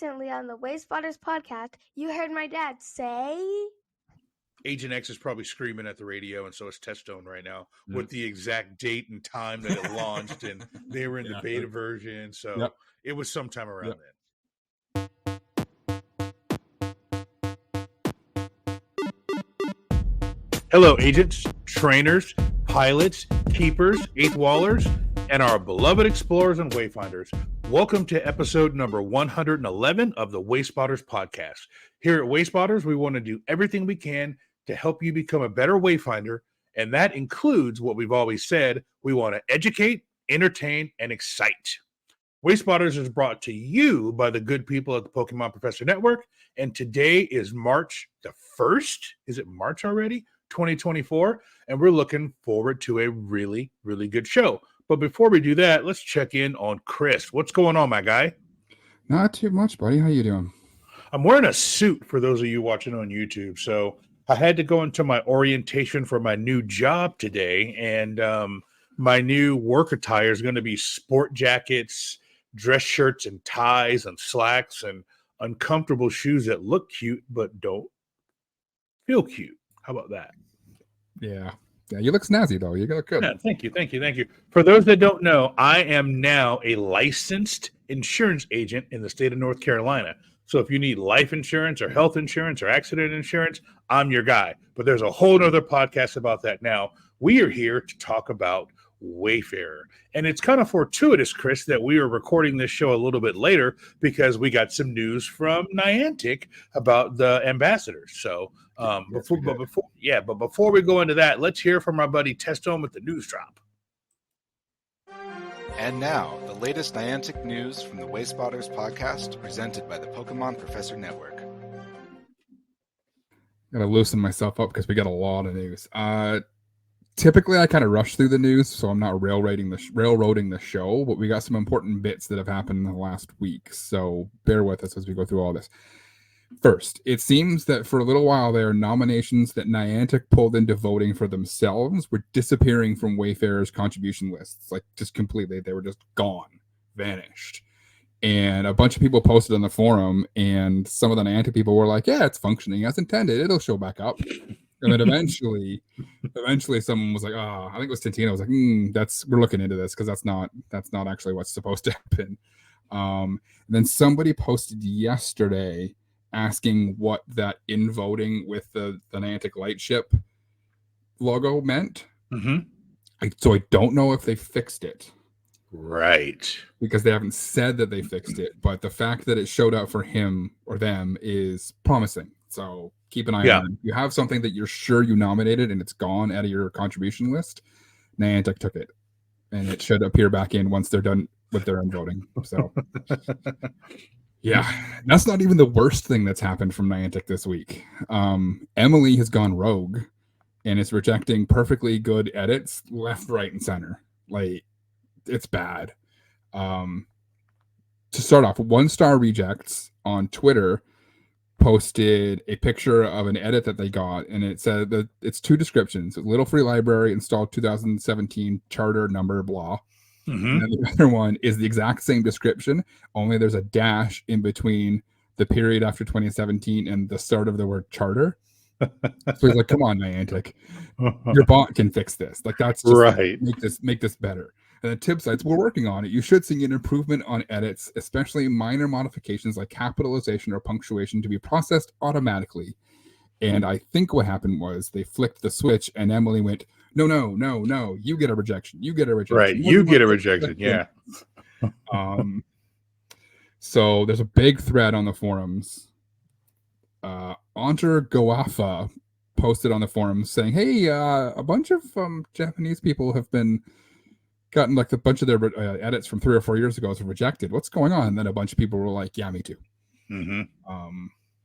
Recently on the Wayspotters podcast, you heard my dad say... Agent X is probably screaming at the radio, and so is Testone right now with the exact date and time that it launched, and they were in the beta version, so it was sometime around then. Hello, agents, trainers, pilots, keepers, eighth wallers, and our beloved explorers and wayfinders. Welcome to episode number 111 of the Wayspotters podcast. Here at Wayspotters, we want to do everything we can to help you become a better wayfinder, and that includes what we've always said: we want to educate, entertain, and excite. Wayspotters is brought to you by the good people at the Pokemon Professor Network, and today is March the 1st. Is it March already? 2024, and we're looking forward to a really, really good show. But before we do that, let's check in on Chris. What's going on, my guy? Not too much, buddy. How you doing? I'm wearing a suit for those of you watching on YouTube, so I had to go into my orientation for my new job today, and my new work attire is going to be sport jackets, dress shirts and ties and slacks and uncomfortable shoes that look cute but don't feel cute. How about that? Yeah, you look snazzy, though. You look good. Yeah, thank you. For those that don't know, I am now a licensed insurance agent in the state of North Carolina. So if you need life insurance or health insurance or accident insurance, I'm your guy. But there's a whole other podcast about that now. We are here to talk about Wayfarer. And it's kind of fortuitous, Chris, that we are recording this show a little bit later because we got some news from Niantic about the ambassadors. So before we go into that, let's hear from our buddy Testone with the news drop. And now, the latest Niantic news from the Wayspotters podcast, presented by the Pokemon Professor Network. Gotta loosen myself up because we got a lot of news. Typically, I kind of rush through the news, so I'm not railroading the show, but we got some important bits that have happened in the last week, so bear with us as we go through all this. First, it seems that for a little while there, nominations that Niantic pulled into voting for themselves were disappearing from Wayfarer's contribution lists, like just completely. They were just gone, vanished. And a bunch of people posted on the forum, and some of the Niantic people were like, yeah, it's functioning as intended. It'll show back up. And then eventually someone was like, I think it was Tintino was like, we're looking into this because that's not actually what's supposed to happen. And then somebody posted yesterday asking what that in voting with the Niantic Lightship logo meant. So I don't know if they fixed it. Right. Because they haven't said that they fixed it, but the fact that it showed up for him or them is promising. So keep an eye on it. If you have something that you're sure you nominated and it's gone out of your contribution list, Niantic took it. And it should appear back in once they're done with their own voting. So yeah, that's not even the worst thing that's happened from Niantic this week. Emily has gone rogue and is rejecting perfectly good edits left, right, and center. Like, it's bad. To start off, 1-star rejects on Twitter posted a picture of an edit that they got, and it said that it's 2 descriptions: Little Free Library installed 2017 charter number blah. And then the other one is the exact same description, only there's a dash in between the period after 2017 and the start of the word charter. So he's like, come on, Niantic, your bot can fix this. Like, that's just right. Make this better. And the tip sites, we're working on it. You should see an improvement on edits, especially minor modifications like capitalization or punctuation, to be processed automatically. And I think what happened was they flicked the switch and Emily went, no, you get a rejection. You get a rejection. Right, you get a rejection, yeah. So there's a big thread on the forums. Antar Goafa posted on the forums saying, hey, a bunch of Japanese people have gotten like a bunch of their edits from 3 or 4 years ago as rejected. What's going on? And then a bunch of people were like, yeah, me too.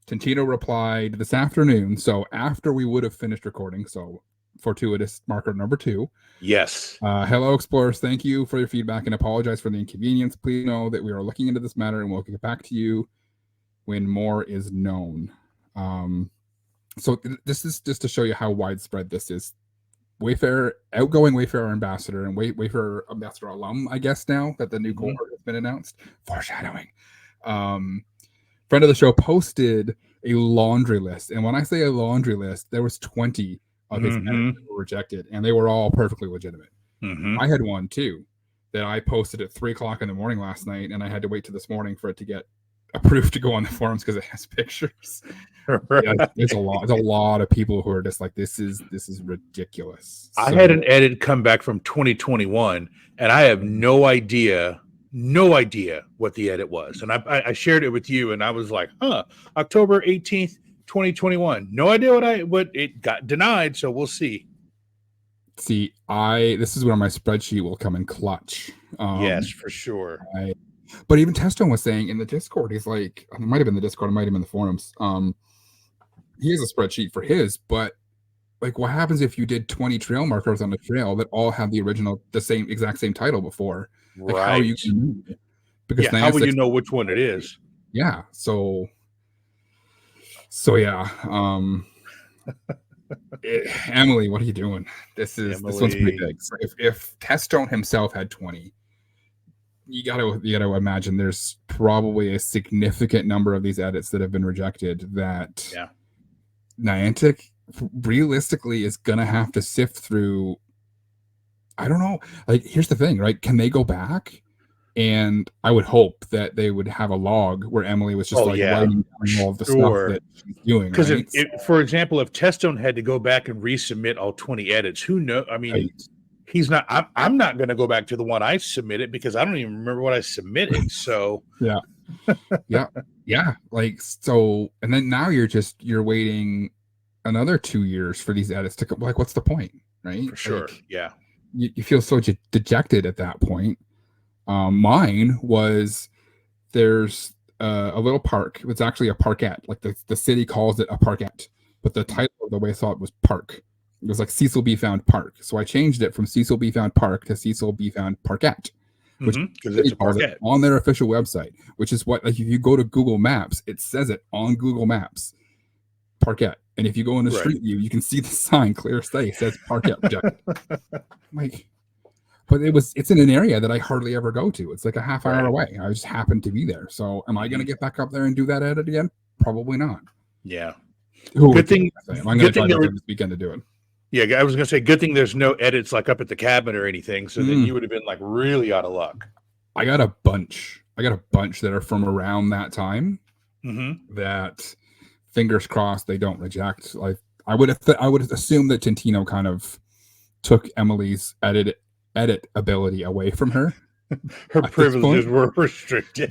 Tintino replied this afternoon, so after we would have finished recording, so fortuitous marker number 2. Yes. Hello, explorers. Thank you for your feedback and apologize for the inconvenience. Please know that we are looking into this matter and we'll get back to you when more is known. So this is just to show you how widespread this is. Wayfarer, outgoing Wayfarer ambassador and Wayfarer ambassador alum, I guess now that the new cohort has been announced. Foreshadowing. friend of the show posted a laundry list, and when I say a laundry list, there was 20 of his edits that were rejected, and they were all perfectly legitimate. I had one too that I posted at 3:00 in the morning last night, and I had to wait till this morning for it to get approved to go on the forums because it has pictures. Right. Yeah, there's a lot of people who are just like, this is ridiculous. I had an edit come back from 2021, and I have no idea what the edit was. And I shared it with you, and I was like, October 18th, 2021. No idea what it got denied, so we'll see. This is where my spreadsheet will come in clutch. Yes, for sure. But even Testone was saying in the Discord, he's like, it might have been the Discord, it might have been the forums. He has a spreadsheet for his, but like, what happens if you did 20 trail markers on the trail that all have the exact same title before? Like, right. How are you gonna know? Because how would you know which one it is? Yeah. So yeah. Emily, what are you doing? This one's pretty big. So if Testone himself had 20, you gotta imagine there's probably a significant number of these edits that have been rejected that Niantic realistically is gonna have to sift through. I don't know. Like, here's the thing, right? Can they go back? And I would hope that they would have a log where Emily was just writing down all of the stuff that she's doing. Because right? for example, if Testone had to go back and resubmit all 20 edits, who knows? I mean, he's not. I'm not going to go back to the one I submitted because I don't even remember what I submitted. So yeah. Like, so, and then now you're waiting another 2 years for these edits to come. Like, what's the point, right? For sure. Like, you feel so dejected at that point. Mine was, there's a little park. It's actually a parkette. Like the city calls it a parkette, but the title of the way I saw it was park. It was like Cecil B. Found Park. So I changed it from Cecil B. Found Park to Cecil B. Found Parkette, which it's a parkette on their official website, which is what, like, if you go to Google Maps, it says it on Google Maps, Parkette. And if you go into Street View, you can see the sign clear as day. It says Parkette rejected. Like, but it's in an area that I hardly ever go to. It's like a half hour away. I just happen to be there. So am I going to get back up there and do that edit again? Probably not. Yeah. Good thing. I'm going to try this weekend to do it. Yeah, I was going to say, good thing there's no edits like up at the cabinet or anything. So then you would have been like really out of luck. I got a bunch that are from around that time that, fingers crossed, they don't reject. Like, I would assume that Tintino kind of took Emily's edit ability away from her. Her privileges were restricted.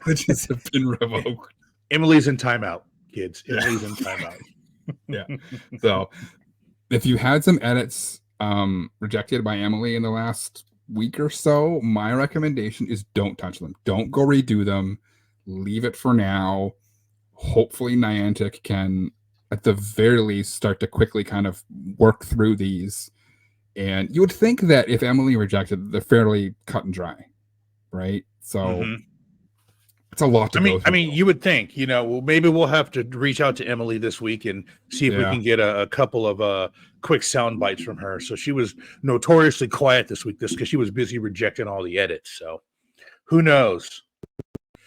Privileges have been revoked. Emily's in timeout, kids. Emily's in timeout. Yeah. So if you had some edits rejected by Emily in the last week or so, my recommendation is don't touch them. Don't go redo them. Leave it for now. Hopefully Niantic can, at the very least, start to quickly kind of work through these. And you would think that if Emily rejected, they're fairly cut and dry, right? So it's a lot to go through. I mean, you would think, well, maybe we'll have to reach out to Emily this week and see if we can get a couple of quick sound bites from her. So she was notoriously quiet this week, because she was busy rejecting all the edits. So who knows?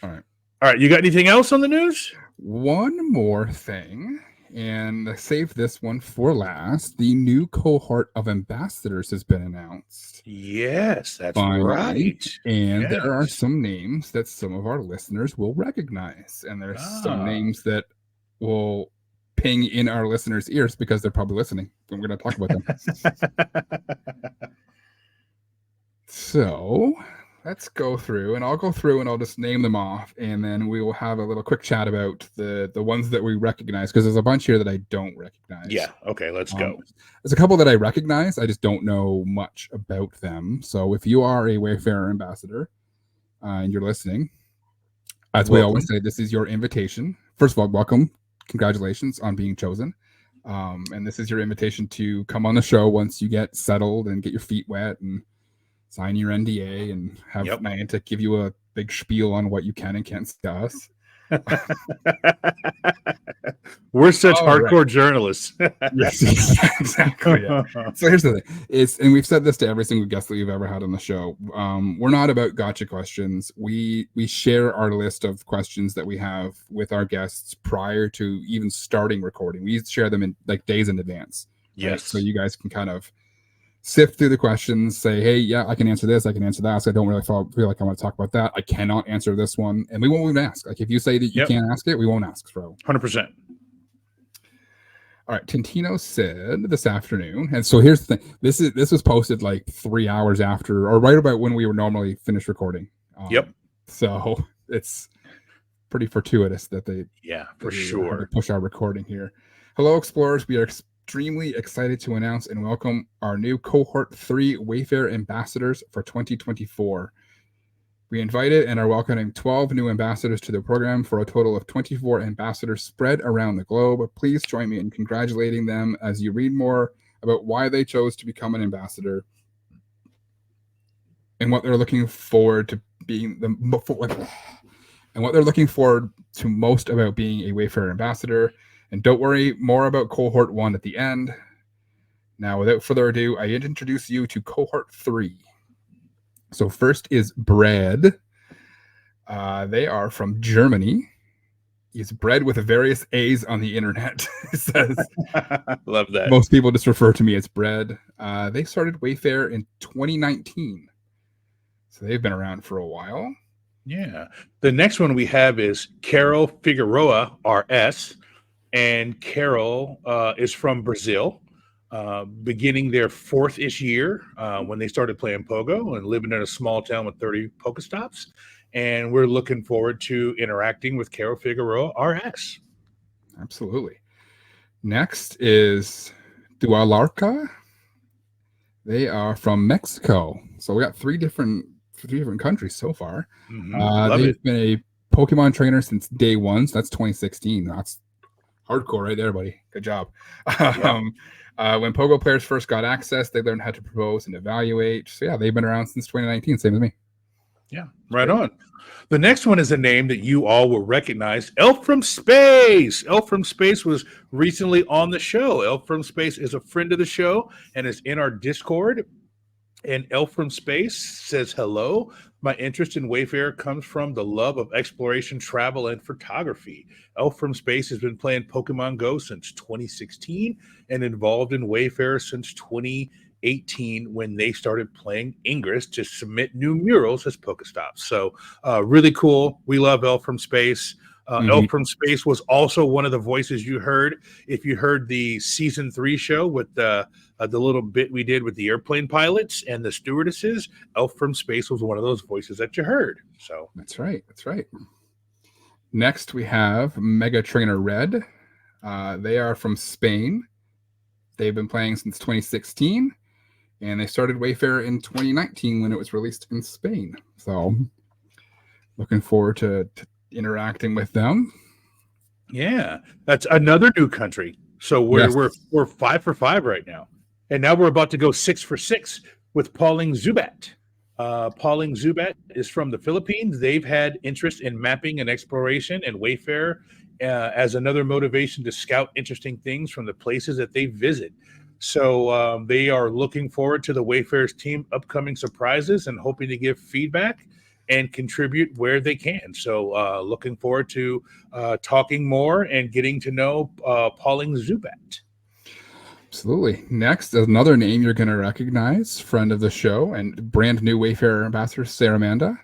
All right. You got anything else on the news? One more thing. And I saved this one for last. The new cohort of ambassadors has been announced. Yes, that's right. And there are some names that some of our listeners will recognize. And there's some names that will ping in our listeners' ears because they're probably listening. And we're going to talk about them. So let's go through, and I'll go through and I'll just name them off, and then we will have a little quick chat about the ones that we recognize, because there's a bunch here that I don't recognize. Yeah, okay, let's go. There's a couple that I recognize, I just don't know much about them. So if you are a Wayfarer ambassador and you're listening, as we always say, this is your invitation. First of all, welcome. Congratulations on being chosen. And this is your invitation to come on the show once you get settled and get your feet wet and sign your NDA and have Niantic give you a big spiel on what you can and can't discuss. We're such All hardcore right. journalists. Yes, exactly. Yeah. So here's the thing: and we've said this to every single guest that we've ever had on the show. We're not about gotcha questions. We share our list of questions that we have with our guests prior to even starting recording. We share them in like days in advance. Right? Yes. So you guys can kind of sift through the questions, say, hey, yeah, I can answer this, I can answer that. So I don't really feel like I want to talk about that. I cannot answer this one. And we won't even ask. Like if you say that you can't ask it, we won't ask. So 100%. All right, Tintino said this afternoon, and so here's the thing: this was posted like 3 hours after, or right about when we were normally finished recording. Yep. So it's pretty fortuitous that they for had sure to push our recording here. Hello, explorers! We are extremely excited to announce and welcome our new Cohort 3 Wayfarer ambassadors for 2024. We invited and are welcoming 12 new ambassadors to the program for a total of 24 ambassadors spread around the globe. Please join me in congratulating them as you read more about why they chose to become an ambassador and what they're looking forward to being and what they're looking forward to most about being a Wayfarer ambassador. And don't worry, more about Cohort 1 at the end. Now, without further ado, I introduce you to Cohort 3. So first is Bread. They are from Germany. He's bred with various A's on the internet. It says, love that. Most people just refer to me as Bread. They started Wayfarer in 2019. So they've been around for a while. Yeah. The next one we have is Carol Figueroa, RS. And Carol is from Brazil. Beginning their 4th-ish year when they started playing Pogo and living in a small town with 30 Pokestops. And we're looking forward to interacting with Carol Figueroa, RS. Absolutely. Next is Dualarca. They are from Mexico. So we got three different countries so far. They've been a Pokemon trainer since day one. So that's 2016. That's hardcore right there, buddy. Good job. When Pogo players first got access, they learned how to propose and evaluate. So yeah, they've been around since 2019, same as me. Yeah, right on. The next one is a name that you all will recognize, Elf from Space. Elf from Space was recently on the show. Elf from Space is a friend of the show and is in our Discord. And Elf from Space says, hello. My interest in Wayfarer comes from the love of exploration, travel, and photography. Elf from Space has been playing Pokemon Go since 2016 and involved in Wayfarer since 2018 when they started playing Ingress to submit new murals as Pokestops. So really cool. We love Elf from Space. Elf from Space was also one of the voices you heard. If you heard the season 3 show with the little bit we did with the airplane pilots and the stewardesses, Elf from Space was one of those voices that you heard. So that's right. Next, we have Mega Trainer Red. They are from Spain. They've been playing since 2016, and they started Wayfarer in 2019 when it was released in Spain. So looking forward to interacting with them. Yeah, that's another new country. So we're 5 for 5 right now, and now we're about to go 6 for 6 with Pauline Zubat. Pauline Zubat is from the Philippines. They've had interest in mapping and exploration and Wayfarer as another motivation to scout interesting things from the places that they visit. So they are looking forward to the Wayfarer's team upcoming surprises and hoping to give feedback and contribute where they can. So looking forward to talking more and getting to know Pauline Zubat. Absolutely. Next, another name you're going to recognize, friend of the show and brand new Wayfarer ambassador, Saramanda.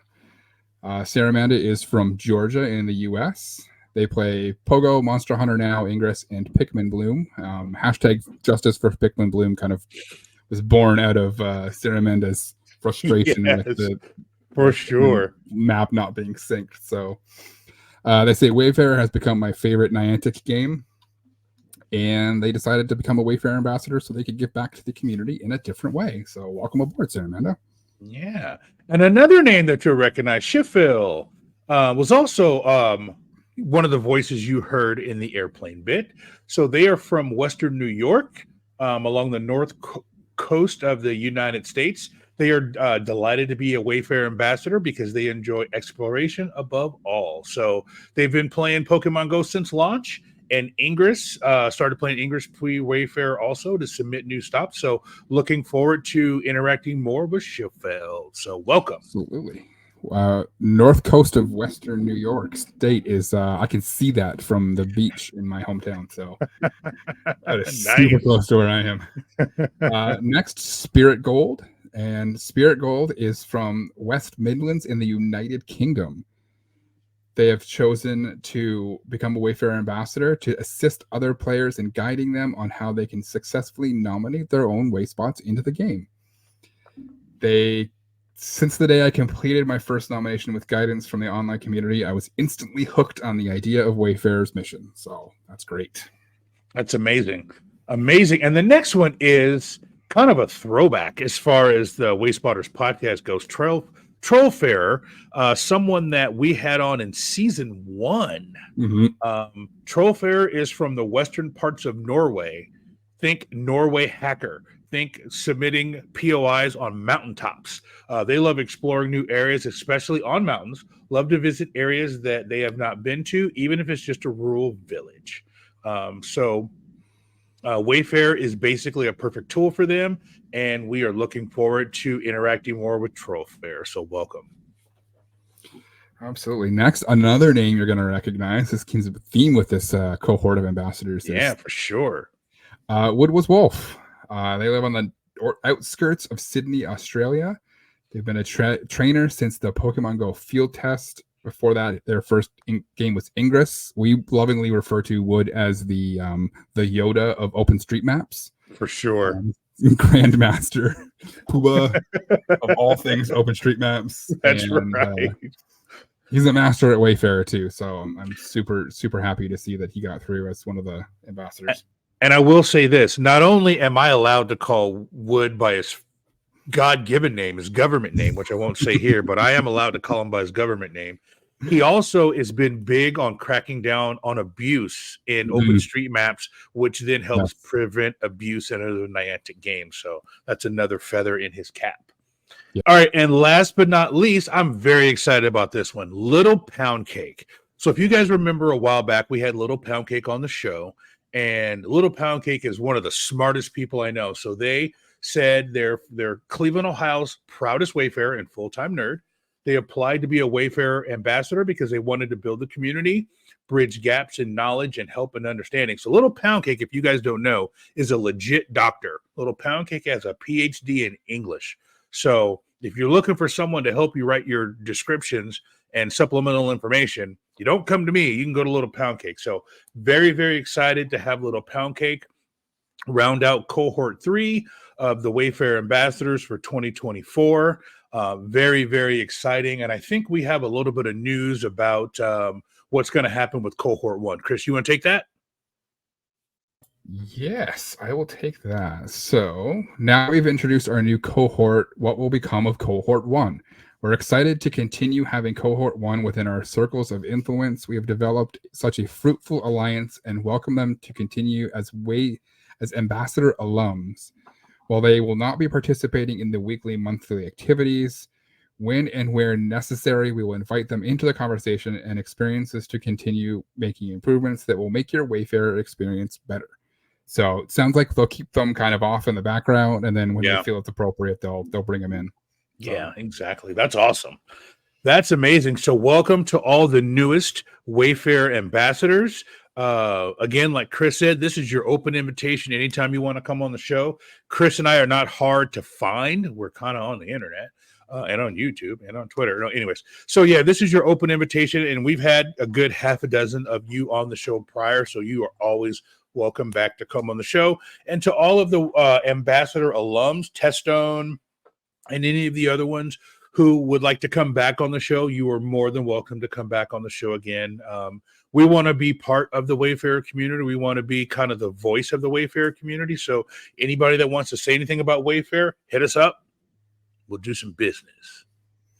Saramanda is from Georgia in the U.S. They play Pogo, Monster Hunter Now, Ingress, and Pikmin Bloom. Hashtag Justice for Pikmin Bloom kind of was born out of Saramanda's frustration with the map not being synced. So they say Wayfarer has become my favorite Niantic game. And they decided to become a Wayfarer ambassador so they could give back to the community in a different way. So welcome aboard, Saramanda. Yeah. And another name that you'll recognize, Shifil, was also one of the voices you heard in the airplane bit. So they are from Western New York, along the north coast of the United States. They are delighted to be a Wayfarer ambassador because they enjoy exploration above all. So they've been playing Pokemon Go since launch, and Ingress started playing Ingress pre-Wayfarer also to submit new stops. So looking forward to interacting more with Sheffield. So welcome. Absolutely. North coast of Western New York State is, I can see that from the beach in my hometown. So that is Nice. super close to where I am. Next, Spirit Gold. And Spirit Gold is from West Midlands in the United Kingdom. They have chosen to become a Wayfarer ambassador to assist other players in guiding them on how they can successfully nominate their own Wayspots into the game. Since the day I completed my first nomination with guidance from the online community, I was instantly hooked on the idea of Wayfarer's mission. So that's great. That's amazing. Amazing. And the next one is kind of a throwback as far as the Wayspotters podcast goes. Trollfarer, someone that we had on in season 1. Mm-hmm. Trollfarer is from the western parts of Norway. Think Norway hacker. Think submitting POIs on mountaintops. They love exploring new areas, especially on mountains. Love to visit areas that they have not been to, even if it's just a rural village. Wayfarer is basically a perfect tool for them, and we are looking forward to interacting more with Trollfarer. So welcome. Absolutely. Next, another name you're going to recognize. This seems a theme with this cohort of ambassadors. Yeah, for sure. Wood was Wolf. They live on the outskirts of Sydney, Australia. They've been a trainer since the Pokemon Go field test. Before that, their first game was Ingress. We lovingly refer to Wood as the Yoda of OpenStreetMaps. For sure. Grandmaster, Pooba of all things OpenStreetMaps. That's right. He's a master at Wayfarer too, so I'm super, super happy to see that he got through as one of the ambassadors. And I will say this, not only am I allowed to call Wood by his God-given name, his government name, which I won't say here, but I am allowed to call him by his government name. He also has been big on cracking down on abuse in OpenStreetMaps, which then helps prevent abuse in other Niantic games. So that's another feather in his cap. Yep. All right, and last but not least, I'm very excited about this one, Little Pound Cake. So if you guys remember a while back, we had Little Pound Cake on the show, and Little Pound Cake is one of the smartest people I know. So they said they're Cleveland, Ohio's proudest Wayfarer and full-time nerd. They applied to be a Wayfarer ambassador because they wanted to build the community, bridge gaps in knowledge, and help and understanding. So Little Pound Cake, if you guys don't know, is a legit doctor. Little Pound Cake has a PhD in English. So if you're looking for someone to help you write your descriptions and supplemental information, you don't come to me. You can go to Little Pound Cake. So very, very excited to have Little Pound Cake round out Cohort 3 of the Wayfarer ambassadors for 2024. Very, very exciting. And I think we have a little bit of news about what's going to happen with Cohort 1. Chris, you want to take that? Yes, I will take that. So now we've introduced our new cohort, what will become of Cohort 1. We're excited to continue having Cohort 1 within our circles of influence. We have developed such a fruitful alliance and welcome them to continue as ambassador alums. While they will not be participating in the weekly, monthly activities, when and where necessary, we will invite them into the conversation and experiences to continue making improvements that will make your Wayfarer experience better. So it sounds like they'll keep them kind of off in the background, and then when they feel it's appropriate, they'll bring them in. Yeah, exactly. That's awesome. That's amazing. So welcome to all the newest Wayfarer ambassadors. Again, like Chris said, this is your open invitation anytime you want to come on the show. Chris and I are not hard to find. We're kind of on the internet and on YouTube and on Twitter. No, anyways, so yeah, this is your open invitation, and we've had a good half a dozen of you on the show prior, so you are always welcome back to come on the show. And to all of the ambassador alums, Testone, and any of the other ones who would like to come back on the show, you are more than welcome to come back on the show again. We want to be part of the Wayfarer community. We want to be kind of the voice of the Wayfarer community. So anybody that wants to say anything about Wayfarer, hit us up. We'll do some business.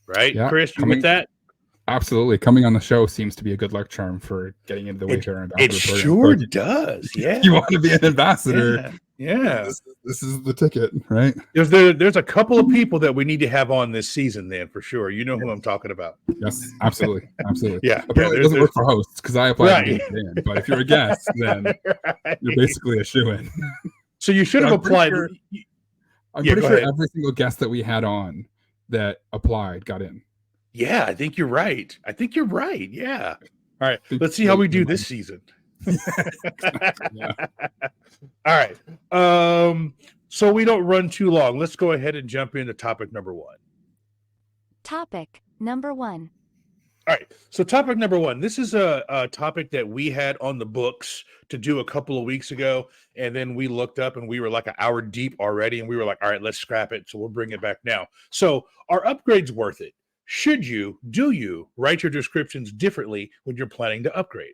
Right, yeah, Chris? You with that? Absolutely. Coming on the show seems to be a good luck charm for getting into the Wayfarer ambassador It program. sure does. Yeah. If you want to be an ambassador. Yeah. This is the ticket, right? There's a couple of people that we need to have on this season then for sure. You know who I'm talking about. Yes, absolutely. Absolutely. Yeah. Apparently it doesn't work for hosts because I applied Right. to get in. But if you're a guest, then you're basically a shoo-in. So you should have applied. I'm pretty sure every single guest that we had on that applied got in. Yeah, I think you're right. Yeah. All right. Let's see how we do this season. Yeah. All right. So we don't run too long. Let's go ahead and jump into topic number 1. Topic number 1. All right. So topic number 1. This is a topic that we had on the books to do a couple of weeks ago. And then we looked up and we were like an hour deep already. And we were like, all right, let's scrap it. So we'll bring it back now. So are upgrades worth it? Do you write your descriptions differently when you're planning to upgrade?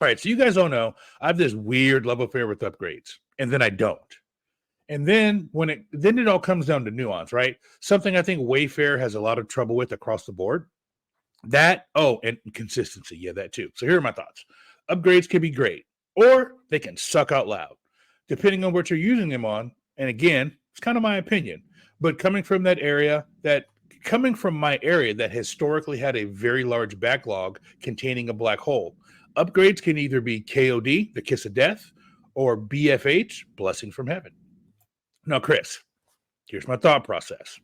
All right, so you guys all know I have this weird love affair with upgrades, and then I don't. And then it all comes down to nuance, right? Something I think Wayfarer has a lot of trouble with across the board. And consistency. Yeah, that too. So here are my thoughts. Upgrades can be great, or they can suck out loud, depending on what you're using them on. And again, it's kind of my opinion, but coming from my area that historically had a very large backlog containing a black hole, upgrades can either be KOD, the kiss of death, or BFH, blessing from heaven. Now, Chris, here's my thought process.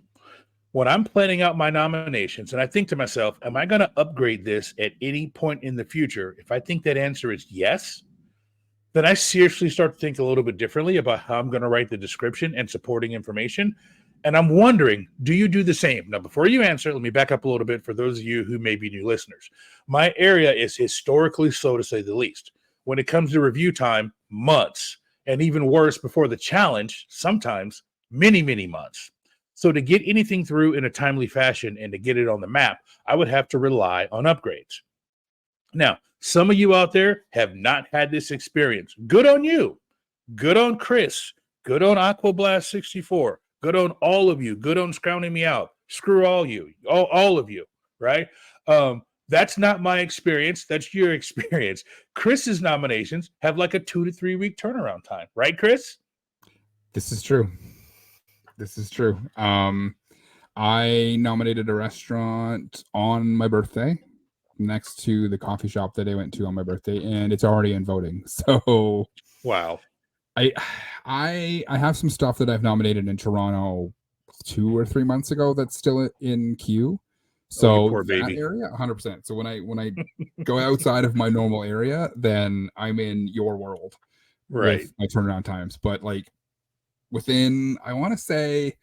When I'm planning out my nominations and I think to myself, am I going to upgrade this at any point in the future? If I think that answer is yes, then I seriously start to think a little bit differently about how I'm going to write the description and supporting information. And I'm wondering, do you do the same? Now, before you answer, let me back up a little bit for those of you who may be new listeners. My area is historically slow, to say the least. When it comes to review time, months, and even worse, before the challenge, sometimes many, many months. So to get anything through in a timely fashion and to get it on the map, I would have to rely on upgrades. Now, some of you out there have not had this experience. Good on you. Good on Chris. Good on Aquablast 64. Good on all of you. Good on scrounging me out. Screw all of you, right? That's not my experience. That's your experience. Chris's nominations have like a 2 to 3 week turnaround time, right, Chris? This is true. I nominated a restaurant on my birthday next to the coffee shop that I went to on my birthday, and it's already in voting. So wow. I have some stuff that I've nominated in Toronto 2 or 3 months ago that's still in queue. So poor that baby. area, 100%. So when I go outside of my normal area, then I'm in your world, right? With my turnaround times. But like within, I want to say,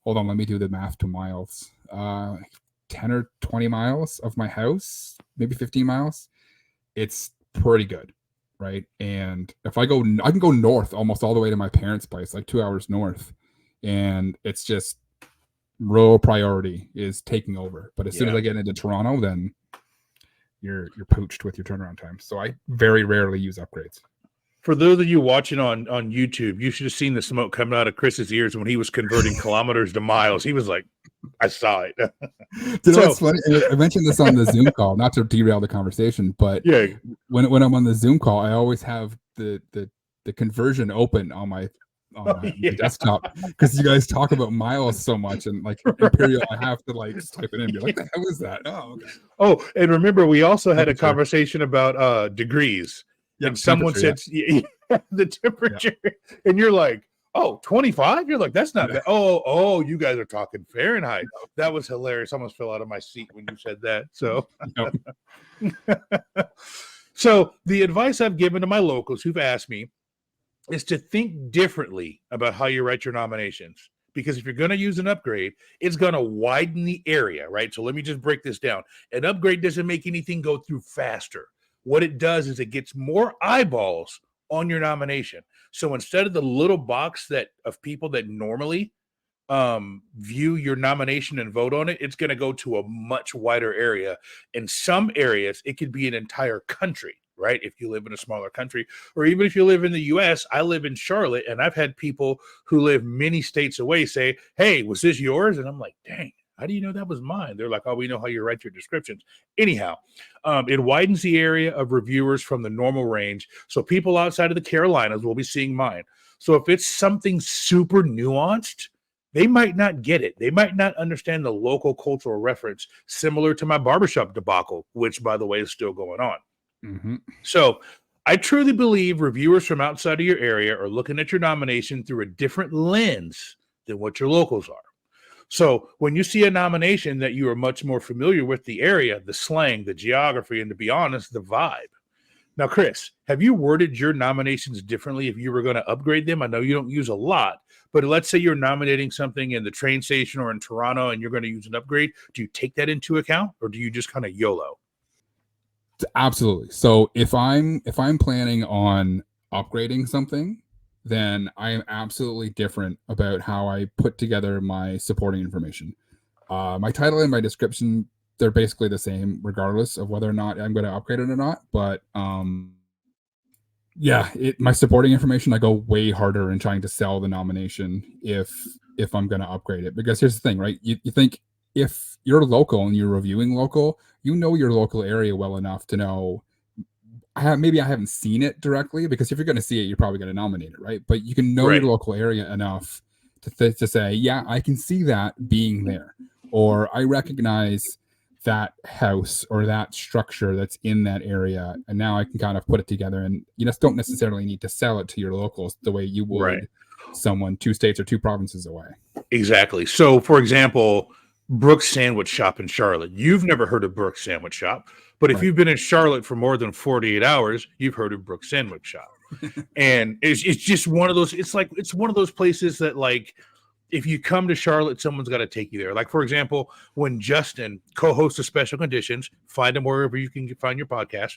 hold on, let me do the math to miles. 10 or 20 miles of my house, maybe 15 miles. It's pretty good. Right. And if I can go north almost all the way to my parents' place, like 2 hours north. And it's just rural priority is taking over. But as soon as I get into Toronto, then you're pooched with your turnaround time. So I very rarely use upgrades. For those of you watching on YouTube, you should have seen the smoke coming out of Chris's ears when he was converting kilometers to miles. He was like, I saw it. You know what's funny? I mentioned this on the Zoom call, not to derail the conversation, but when I'm on the Zoom call, I always have the conversion open on my desktop because you guys talk about miles so much, and like Imperial, I have to like type it in and be like, what the hell is that? Oh, okay. Oh, and remember, we also had a conversation about degrees. And someone said the temperature, and you're like, oh, 25? You're like, that's not bad. Oh, you guys are talking Fahrenheit. That was hilarious. I almost fell out of my seat when you said that. So, so the advice I've given to my locals who've asked me is to think differently about how you write your nominations. Because if you're going to use an upgrade, it's going to widen the area, right? So let me just break this down. An upgrade doesn't make anything go through faster. What it does is it gets more eyeballs on your nomination. So instead of the little box of people that normally view your nomination and vote on it, it's going to go to a much wider area. In some areas, it could be an entire country, right? If you live in a smaller country, or even if you live in the US, I live in Charlotte, and I've had people who live many states away say, hey, was this yours? And I'm like, dang, How do you know that was mine? They're like, oh, we know how you write your descriptions. Anyhow, it widens the area of reviewers from the normal range. So people outside of the Carolinas will be seeing mine. So if it's something super nuanced, they might not get it. They might not understand the local cultural reference, similar to my barbershop debacle, which, by the way, is still going on. Mm-hmm. So I truly believe reviewers from outside of your area are looking at your nomination through a different lens than what your locals are. So when you see a nomination that you are much more familiar with the area, the slang, the geography, and to be honest, the vibe. Now, Chris, have you worded your nominations differently if you were going to upgrade them? I know you don't use a lot, but let's say you're nominating something in the train station or in Toronto and you're going to use an upgrade. Do you take that into account, or do you just kind of YOLO? Absolutely. So if I'm planning on upgrading something, then I am absolutely different about how I put together my supporting information. My title and my description, they're basically the same regardless of whether or not I'm going to upgrade it or not. But my supporting information, I go way harder in trying to sell the nomination if I'm going to upgrade it. Because here's the thing, right? You think if you're local and you're reviewing local, you know your local area well enough to know. Maybe I haven't seen it directly, because if you're going to see it, you're probably going to nominate it, right? But you can know your local area enough to say, yeah, I can see that being there, or I recognize that house or that structure that's in that area, and now I can kind of put it together. And you just don't necessarily need to sell it to your locals the way you would someone 2 states or 2 provinces away. Exactly. So, for example, Brooks Sandwich Shop in Charlotte. You've never heard of Brooks Sandwich Shop, but if you've been in Charlotte for more than 48 hours, you've heard of Brooks Sandwich Shop. And it's just one of those. It's one of those places that, like, if you come to Charlotte, someone's got to take you there. Like, for example, when Justin co-hosts of Special Conditions, find him wherever you can find your podcast.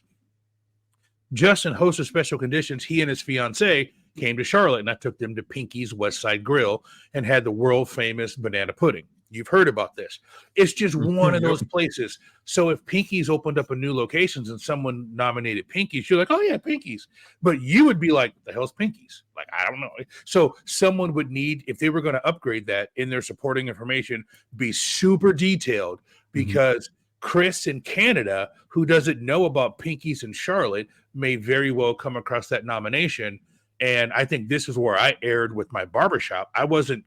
Justin hosts of Special Conditions. He and his fiance came to Charlotte, and I took them to Pinky's West Side Grill and had the world famous banana pudding. You've heard about this. It's just one of those places. So if Pinky's opened up a new locations and someone nominated Pinky's, you're like, oh yeah, Pinky's. But you would be like, the hell's Pinky's? Like, I don't know. So someone would need, if they were going to upgrade that in their supporting information, be super detailed, because Chris in Canada, who doesn't know about Pinky's in Charlotte, may very well come across that nomination. And I think this is where I erred with my barbershop. I wasn't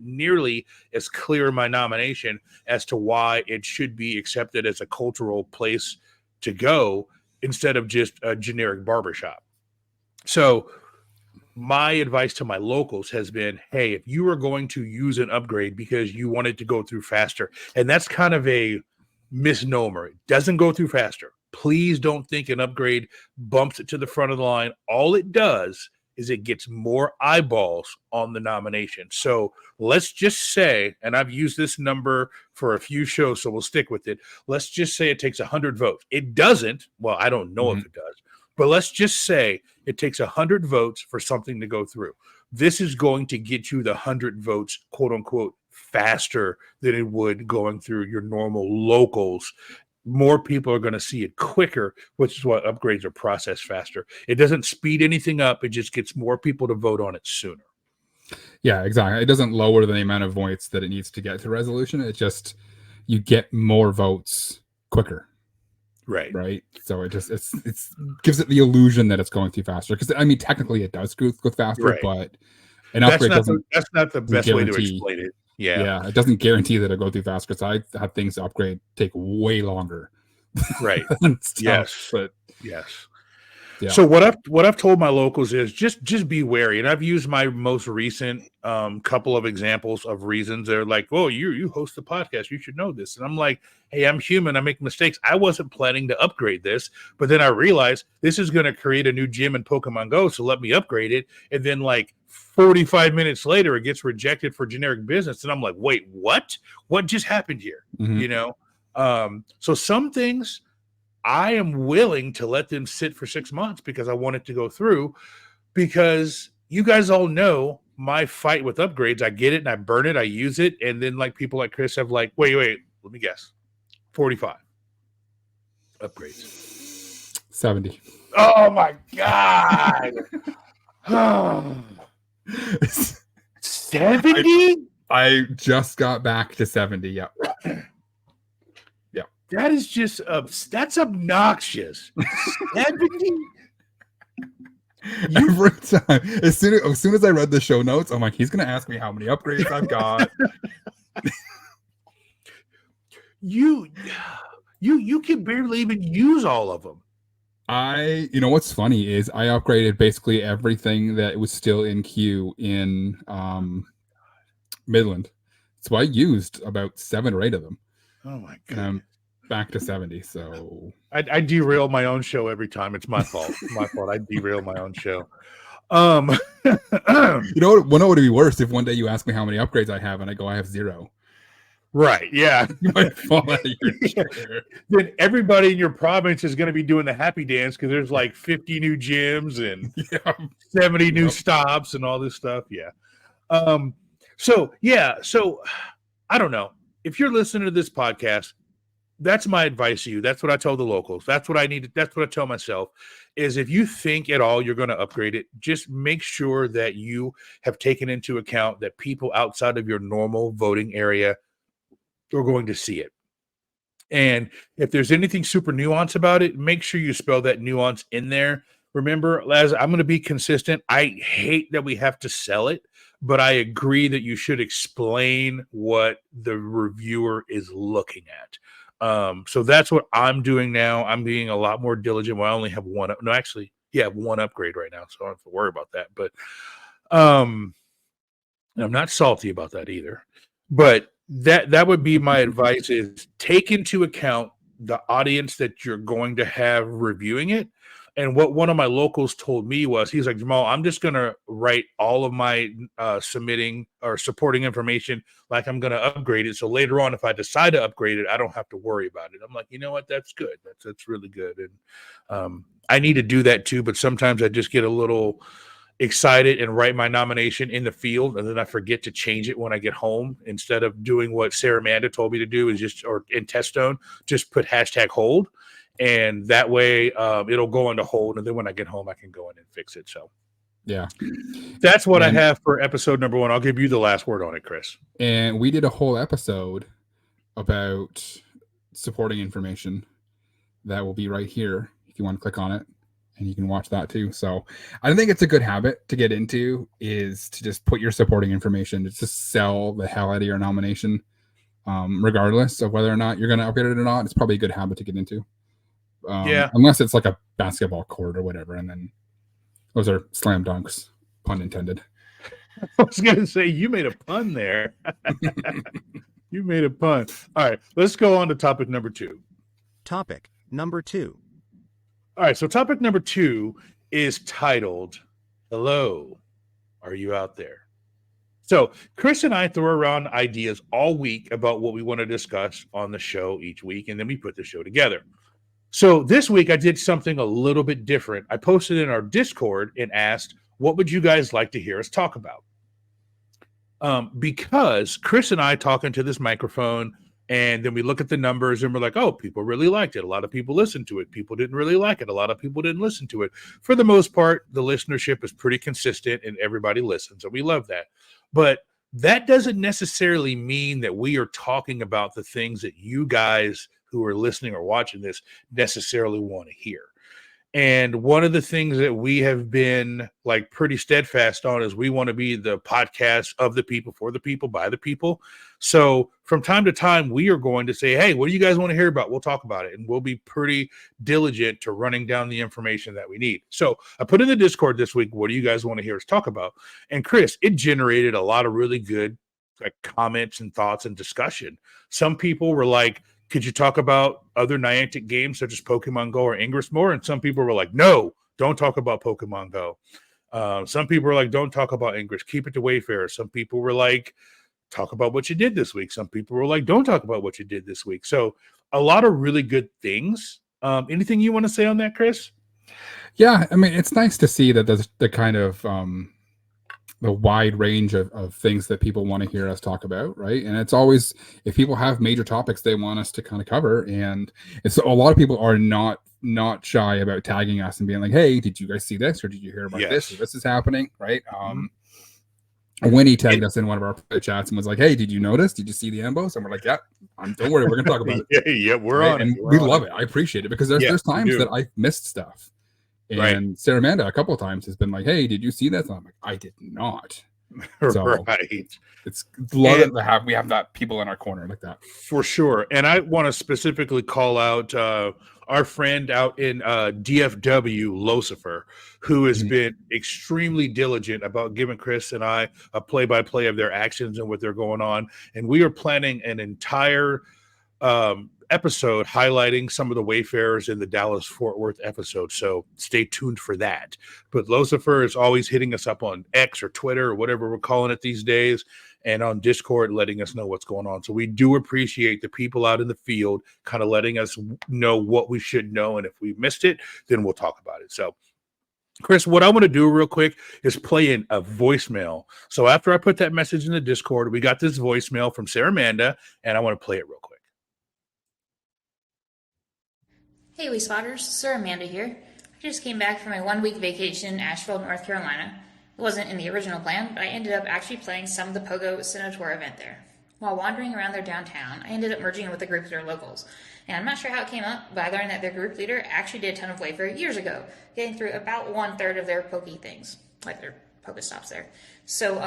nearly as clear in my nomination as to why it should be accepted as a cultural place to go instead of just a generic barbershop. So my advice to my locals has been, hey, if you are going to use an upgrade because you want it to go through faster, and that's kind of a misnomer. It doesn't go through faster. Please don't think an upgrade bumps it to the front of the line. All it does is it gets more eyeballs on the nomination. So let's just say, and I've used this number for a few shows, so we'll stick with it. Let's just say it takes 100 votes. It doesn't. Well, I don't know if it does, but let's just say it takes 100 votes for something to go through. This is going to get you the 100 votes, quote unquote, faster than it would going through your normal locals. More people are going to see it quicker, which is why upgrades are processed faster. It doesn't speed anything up. It just gets more people to vote on it sooner. Yeah, exactly. It doesn't lower the amount of votes that it needs to get to resolution. It just, you get more votes quicker. Right. So it just, it's gives it the illusion that it's going through faster. Because I mean, technically it does go faster, but an upgrade that's not the best way to explain it. Yeah, it doesn't guarantee that it'll go through fast, because I have things to upgrade take way longer. Right. Yes. But yes. Yeah. So what I've told my locals is just be wary. And I've used my most recent couple of examples of reasons. They're like, oh, you host the podcast, you should know this. And I'm like, hey, I'm human, I make mistakes. I wasn't planning to upgrade this, but then I realized this is going to create a new gym in Pokemon Go, so let me upgrade it. And then, like, 45 minutes later, it gets rejected for generic business. And I'm like, wait, what just happened here? You know? So some things I am willing to let them sit for 6 months because I want it to go through, because you guys all know my fight with upgrades. I get it and I burn it, I use it. And then, like, people like Chris have like, wait, let me guess. 45 upgrades. 70. Oh my God. 70? I just got back to 70. Yep. Yep. That is just that's obnoxious. 70? Every time, as soon as I read the show notes, I'm like, he's gonna ask me how many upgrades I've got. You can barely even use all of them. You know what's funny is I upgraded basically everything that was still in queue in Midland. So I used about 7 or 8 of them. Oh my god. And I'm back to 70. So I derail my own show every time. It's my fault. My fault. I derail my own show. You know what would be worse if one day you ask me how many upgrades I have and I go, I have 0. Right. Yeah. You might fall out of your chair. Then everybody in your province is going to be doing the happy dance because there's like 50 new gyms and 70 new stops and all this stuff. Yeah. So I don't know. If you're listening to this podcast, that's my advice to you. That's what I tell the locals. That's what I need. That's what I tell myself is if you think at all you're going to upgrade it, just make sure that you have taken into account that people outside of your normal voting area are going to see it. And if there's anything super nuanced about it, make sure you spell that nuance in there. Remember, as I'm going to be consistent, I hate that we have to sell it, but I agree that you should explain what the reviewer is looking at. So that's what I'm doing now. I'm being a lot more diligent. Well, I only have one. No, actually, yeah, I have 1 upgrade right now, so I don't have to worry about that. But I'm not salty about that either. But that would be my advice is take into account the audience that you're going to have reviewing it. And what one of my locals told me was, he's like, Jamal, I'm just going to write all of my submitting or supporting information like I'm going to upgrade it. So later on, if I decide to upgrade it, I don't have to worry about it. I'm like, you know what? That's good. That's really good. And I need to do that too. But sometimes I just get a little excited and write my nomination in the field, and then I forget to change it when I get home. Instead of doing what Sarah Amanda told me to do, is or in Teststone, just put #hold, and that way it'll go into hold, and then when I get home, I can go in and fix it. So, yeah, that's what I have for episode number 1. I'll give you the last word on it, Chris. And we did a whole episode about supporting information that will be right here if you want to click on it. And you can watch that too. So I think it's a good habit to get into is to just put your supporting information to just sell the hell out of your nomination, regardless of whether or not you're going to upgrade it or not. It's probably a good habit to get into. Unless it's like a basketball court or whatever. And then those are slam dunks, pun intended. I was going to say, you made a pun there. You made a pun. All right, let's go on to topic number 2. Topic number 2. All right, so topic number 2 is titled, Hello, Are You Out There? So Chris and I throw around ideas all week about what we want to discuss on the show each week, and then we put the show together. So this week I did something a little bit different. I posted in our Discord and asked, what would you guys like to hear us talk about? Because Chris and I talk into this microphone, and then we look at the numbers and we're like, oh, people really liked it. A lot of people listened to it. People didn't really like it. A lot of people didn't listen to it. For the most part, the listenership is pretty consistent and everybody listens. And we love that. But that doesn't necessarily mean that we are talking about the things that you guys who are listening or watching this necessarily want to hear. And one of the things that we have been like pretty steadfast on is we want to be the podcast of the people, for the people, by the people. So from time to time, we are going to say, hey, what do you guys want to hear about? We'll talk about it. And we'll be pretty diligent to running down the information that we need. So I put in the Discord this week, what do you guys want to hear us talk about? And Chris, it generated a lot of really good like comments and thoughts and discussion. Some people were like, could you talk about other Niantic games such as Pokemon Go or Ingress more? And some people were like, no, don't talk about Pokemon Go. Some people were like, don't talk about Ingress. Keep it to Wayfarer. Some people were like, talk about what you did this week. Some people were like, don't talk about what you did this week. So a lot of really good things. Anything you want to say on that, Chris? Yeah, I mean, it's nice to see that there's the kind of the wide range of things that people want to hear us talk about, right? And it's always, if people have major topics they want us to kind of cover, and it's a lot of people are not shy about tagging us and being like, hey, did you guys see this, or did you hear about this, or this is happening, right? Winnie tagged us in one of our private chats and was like, "Hey, did you notice? Did you see the ambos?" And we're like, "Yeah, don't worry, we're gonna talk about it." Yeah, we're Right? on And it. we love it. I appreciate it because there's times that I've missed stuff, and Sarah Amanda a couple of times has been like, "Hey, did you see that?" And I'm like, "I did not." So it's love it to we have that people in our corner like that for sure. And I want to specifically call out our friend out in DFW, Lucifer, who has been extremely diligent about giving Chris and I a play-by-play of their actions and what they're going on. And we are planning an entire episode highlighting some of the Wayfarers in the Dallas-Fort Worth episode. So stay tuned for that. But Lucifer is always hitting us up on X or Twitter or whatever we're calling it these days, and on Discord letting us know what's going on. So we do appreciate the people out in the field kind of letting us know what we should know. And if we missed it, then we'll talk about it. So Chris, what I want to do real quick is play in a voicemail. So after I put that message in the Discord, we got this voicemail from Sarah Amanda, and I want to play it real quick. Hey Wayspotters, Sir Amanda here. I just came back from a 1-week vacation in Asheville, North Carolina. It wasn't in the original plan, but I ended up actually playing some of the Pogo Senator event there. While wandering around their downtown, I ended up merging in with a group of their locals. And I'm not sure how it came up, but I learned that their group leader actually did a ton of Wayfarer years ago, getting through about 1/3 of their Poke things, like their Pokestops there. So,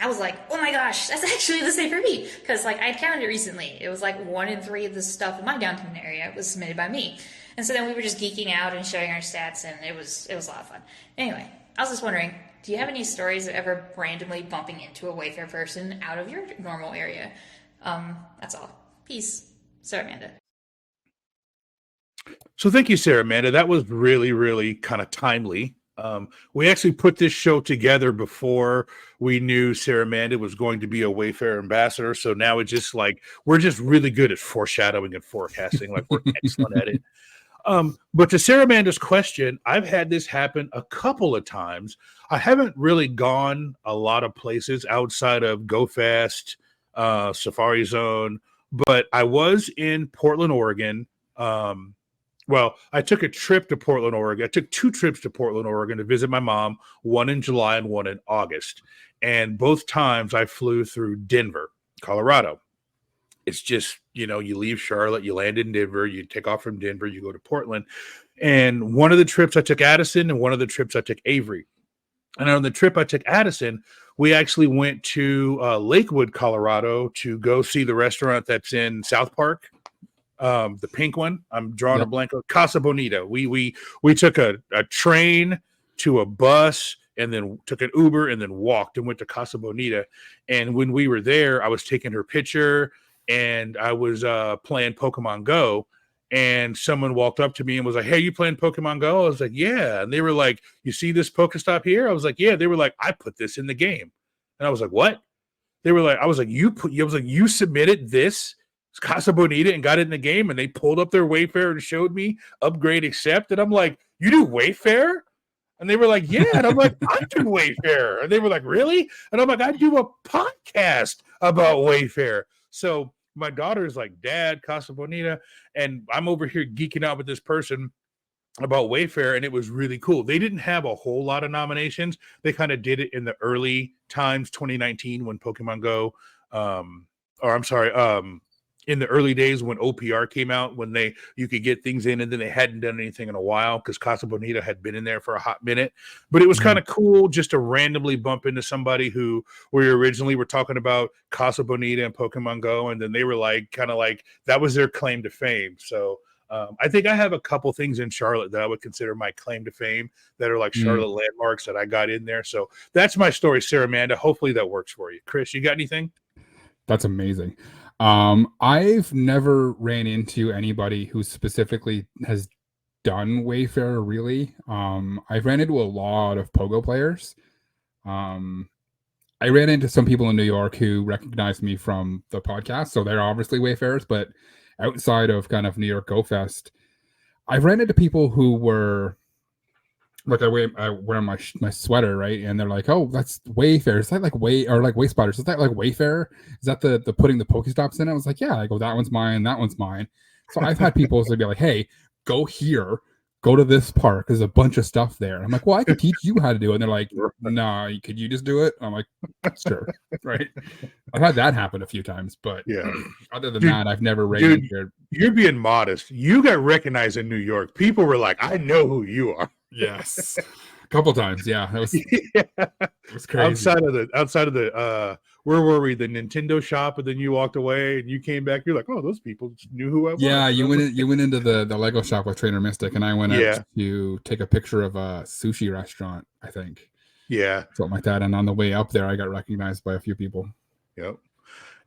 I was like, oh my gosh, that's actually the same for me. Because I counted it recently. It was 1 in 3 of the stuff in my downtown area was submitted by me. And so then we were just geeking out and showing our stats, and it was a lot of fun. Anyway, I was just wondering, do you have any stories of ever randomly bumping into a Wayfarer person out of your normal area? That's all. Peace. Sarah Amanda. So thank you, Sarah Amanda. That was really, really kind of timely. We actually put this show together before we knew Sarah Amanda was going to be a Wayfarer ambassador. So now it's just we're just really good at foreshadowing and forecasting. We're excellent at it. But to Sarah Amanda's question, I've had this happen a couple of times. I haven't really gone a lot of places outside of Go Fast, Safari Zone, but I was in Portland, Oregon. Well, I took a trip to Portland, Oregon. I took 2 trips to Portland, Oregon to visit my mom, one in July and one in August. And both times I flew through Denver, Colorado. It's just, you leave Charlotte, you land in Denver, you take off from Denver, you go to Portland. And one of the trips I took Addison and one of the trips I took Avery. And on the trip I took Addison, we actually went to Lakewood, Colorado to go see the restaurant that's in South Park. The pink one, I'm drawing a blank. Casa Bonita. We took a train to a bus and then took an Uber and then walked and went to Casa Bonita. And when we were there, I was taking her picture and I was playing Pokemon Go. And someone walked up to me and was like, "Hey, you playing Pokemon Go?" I was like, "Yeah." And they were like, "You see this Pokestop here?" I was like, "Yeah." They were like, "I put this in the game." And I was like, "What?" They were like, "You submitted this Casa Bonita and got it in the game," and they pulled up their Wayfarer and showed me upgrade accept. And I'm like, "You do Wayfarer?" And they were like, "Yeah." And I'm like, "I do Wayfarer." And they were like, "Really?" And I'm like, "I do a podcast about Wayfarer." So my daughter's like, "Dad, Casa Bonita." And I'm over here geeking out with this person about Wayfarer, and it was really cool. They didn't have a whole lot of nominations. They kind of did it in the early times, 2019, when Pokemon Go, in the early days when OPR came out, when you could get things in, and then they hadn't done anything in a while because Casa Bonita had been in there for a hot minute. But it was kind of cool just to randomly bump into somebody who we originally were talking about Casa Bonita and Pokemon Go, and then they were kind of that was their claim to fame. So I think I have a couple things in Charlotte that I would consider my claim to fame that are Charlotte landmarks that I got in there. So that's my story, Sarah Amanda. Hopefully that works for you. Chris, you got anything? That's amazing. I've never ran into anybody who specifically has done Wayfarer really. I've ran into a lot of Pogo players. I ran into some people in New York who recognized me from the podcast, so they're obviously Wayfarers, but outside of kind of New York Go Fest, I've ran into people who were I wear my sweater, right? And they're like, "Oh, that's Wayfarer. Is that Wayspotters? Is that like Wayfarer? Is that the putting the Pokestops in it?" I was like, "Yeah." I go, "That one's mine. That one's mine." So I've had people be like, "Hey, go here, go to this park. There's a bunch of stuff there. And I'm like, well, I could teach you how to do it. And they're like, nah, could you just do it? I'm like, sure. Right. I've had that happen a few times, but yeah. Other than that, I've never raided here. You're being modest. You got recognized in New York. People were like, I know who you are. Yes. A couple times. Yeah. That was, it was crazy. Outside of the where were we? The Nintendo shop, and then you walked away and you came back. You're like, oh, those people knew who I was. Yeah, you went into the Lego shop with Trainer Mystic, and I went out to take a picture of a sushi restaurant, I think. Yeah. Something like that. And on the way up there, I got recognized by a few people. Yep.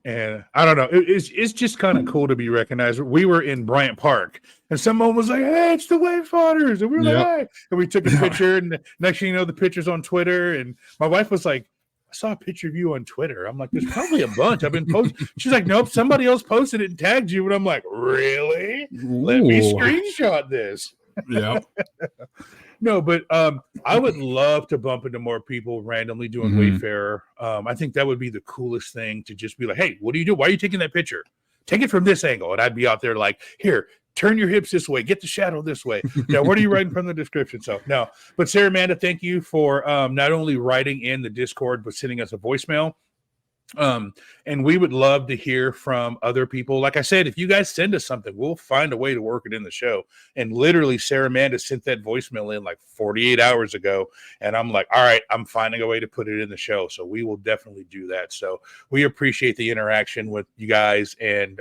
And I don't know. It's just kind of cool to be recognized. We were in Bryant Park, and someone was like, "Hey, it's the Wayspotters," and we were like, "Hey," and we took a picture. And next thing you know, the picture's on Twitter. And my wife was like, "I saw a picture of you on Twitter." I'm like, "There's probably a bunch. I've been posting." She's like, "Nope, somebody else posted it and tagged you." And I'm like, "Really? Let me screenshot this." Yeah. No, but I would love to bump into more people randomly doing Wayfarer. I think that would be the coolest thing, to just be like, hey, what do you do? Why are you taking that picture? Take it from this angle. And I'd be out there like, here, turn your hips this way. Get the shadow this way. Now, what are you writing from the description? So, no. But Sarah Amanda, thank you for not only writing in the Discord, but sending us a voicemail. And we would love to hear from other people. Like I said, if you guys send us something, we'll find a way to work it in the show. And literally, Sarah Amanda sent that voicemail in like 48 hours ago, and I'm like, all right, I'm finding a way to put it in the show. So we will definitely do that. So we appreciate the interaction with you guys, and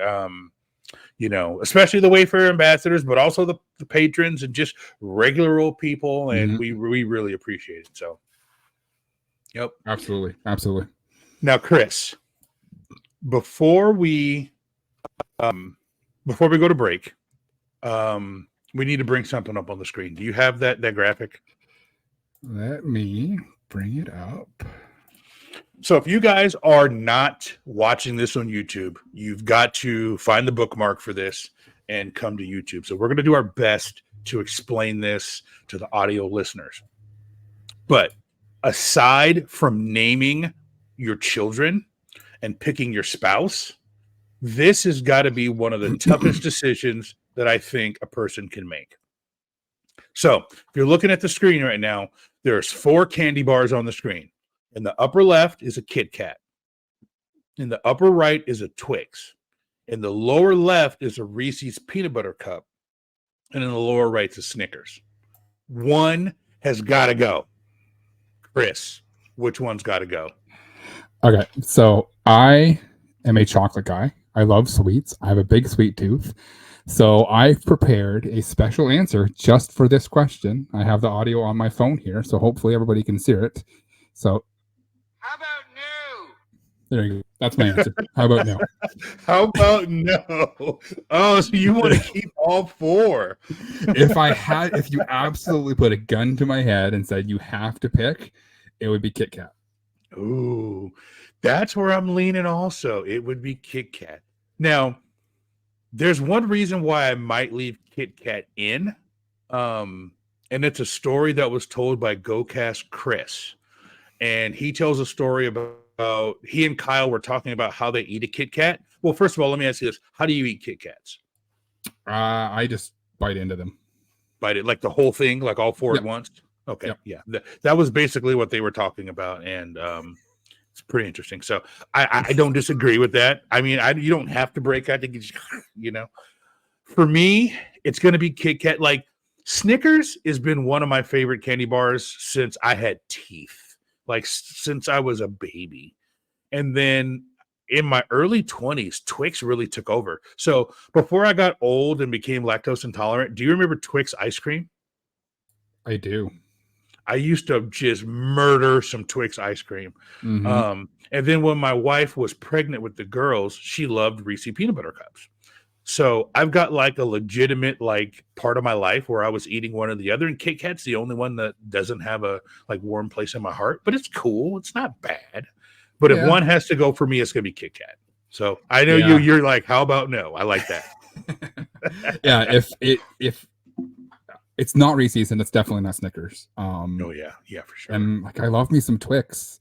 especially the Wayfarer ambassadors, but also the patrons and just regular old people, and we really appreciate it. So yep, absolutely. Now, Chris, before we go to break, we need to bring something up on the screen. Do you have that graphic? Let me bring it up. So if you guys are not watching this on YouTube, you've got to find the bookmark for this and come to YouTube. So we're going to do our best to explain this to the audio listeners. But aside from naming your children and picking your spouse, this has got to be one of the toughest decisions that I think a person can make. So if you're looking at the screen right now, there's 4 candy bars on the screen. In the upper left is a Kit Kat. In the upper right is a Twix. In the lower left is a Reese's peanut butter cup. And in the lower right is a Snickers. One has got to go. Chris, which one's got to go? Okay, so I am a chocolate guy. I love sweets. I have a big sweet tooth. So I've prepared a special answer just for this question. I have the audio on my phone here, so hopefully everybody can hear it. So, how about no? There you go. That's my answer. How about no? How about no? Oh, so you want to keep all 4? If you absolutely put a gun to my head and said you have to pick, it would be Kit Kat. Ooh, that's where I'm leaning also. It would be Kit Kat. Now, there's one reason why I might leave Kit Kat in, and it's a story that was told by GoCast Chris. And he tells a story about he and Kyle were talking about how they eat a Kit Kat. Well, first of all, let me ask you this. How do you eat Kit Kats? I just bite into them. Bite it like the whole thing, like all 4 at once? Okay, yeah. That was basically what they were talking about, and it's pretty interesting. So I don't disagree with that. I mean, you don't have to break out to get, For me, it's going to be Kit Kat. Like, Snickers has been one of my favorite candy bars since I had teeth, like since I was a baby. And then in my early 20s, Twix really took over. So before I got old and became lactose intolerant, do you remember Twix ice cream? I do. I used to just murder some Twix ice cream. And then when my wife was pregnant with the girls, she loved Reese's peanut butter cups. So I've got like a legitimate like part of my life where I was eating one or the other, and Kit Kat's the only one that doesn't have a like warm place in my heart, but it's cool. It's not bad. But if one has to go for me, it's going to be Kit Kat. So I know you're like, how about no? I like that. If it's not Reese's, and it's definitely not Snickers. Yeah, for sure. And like, I love me some Twix,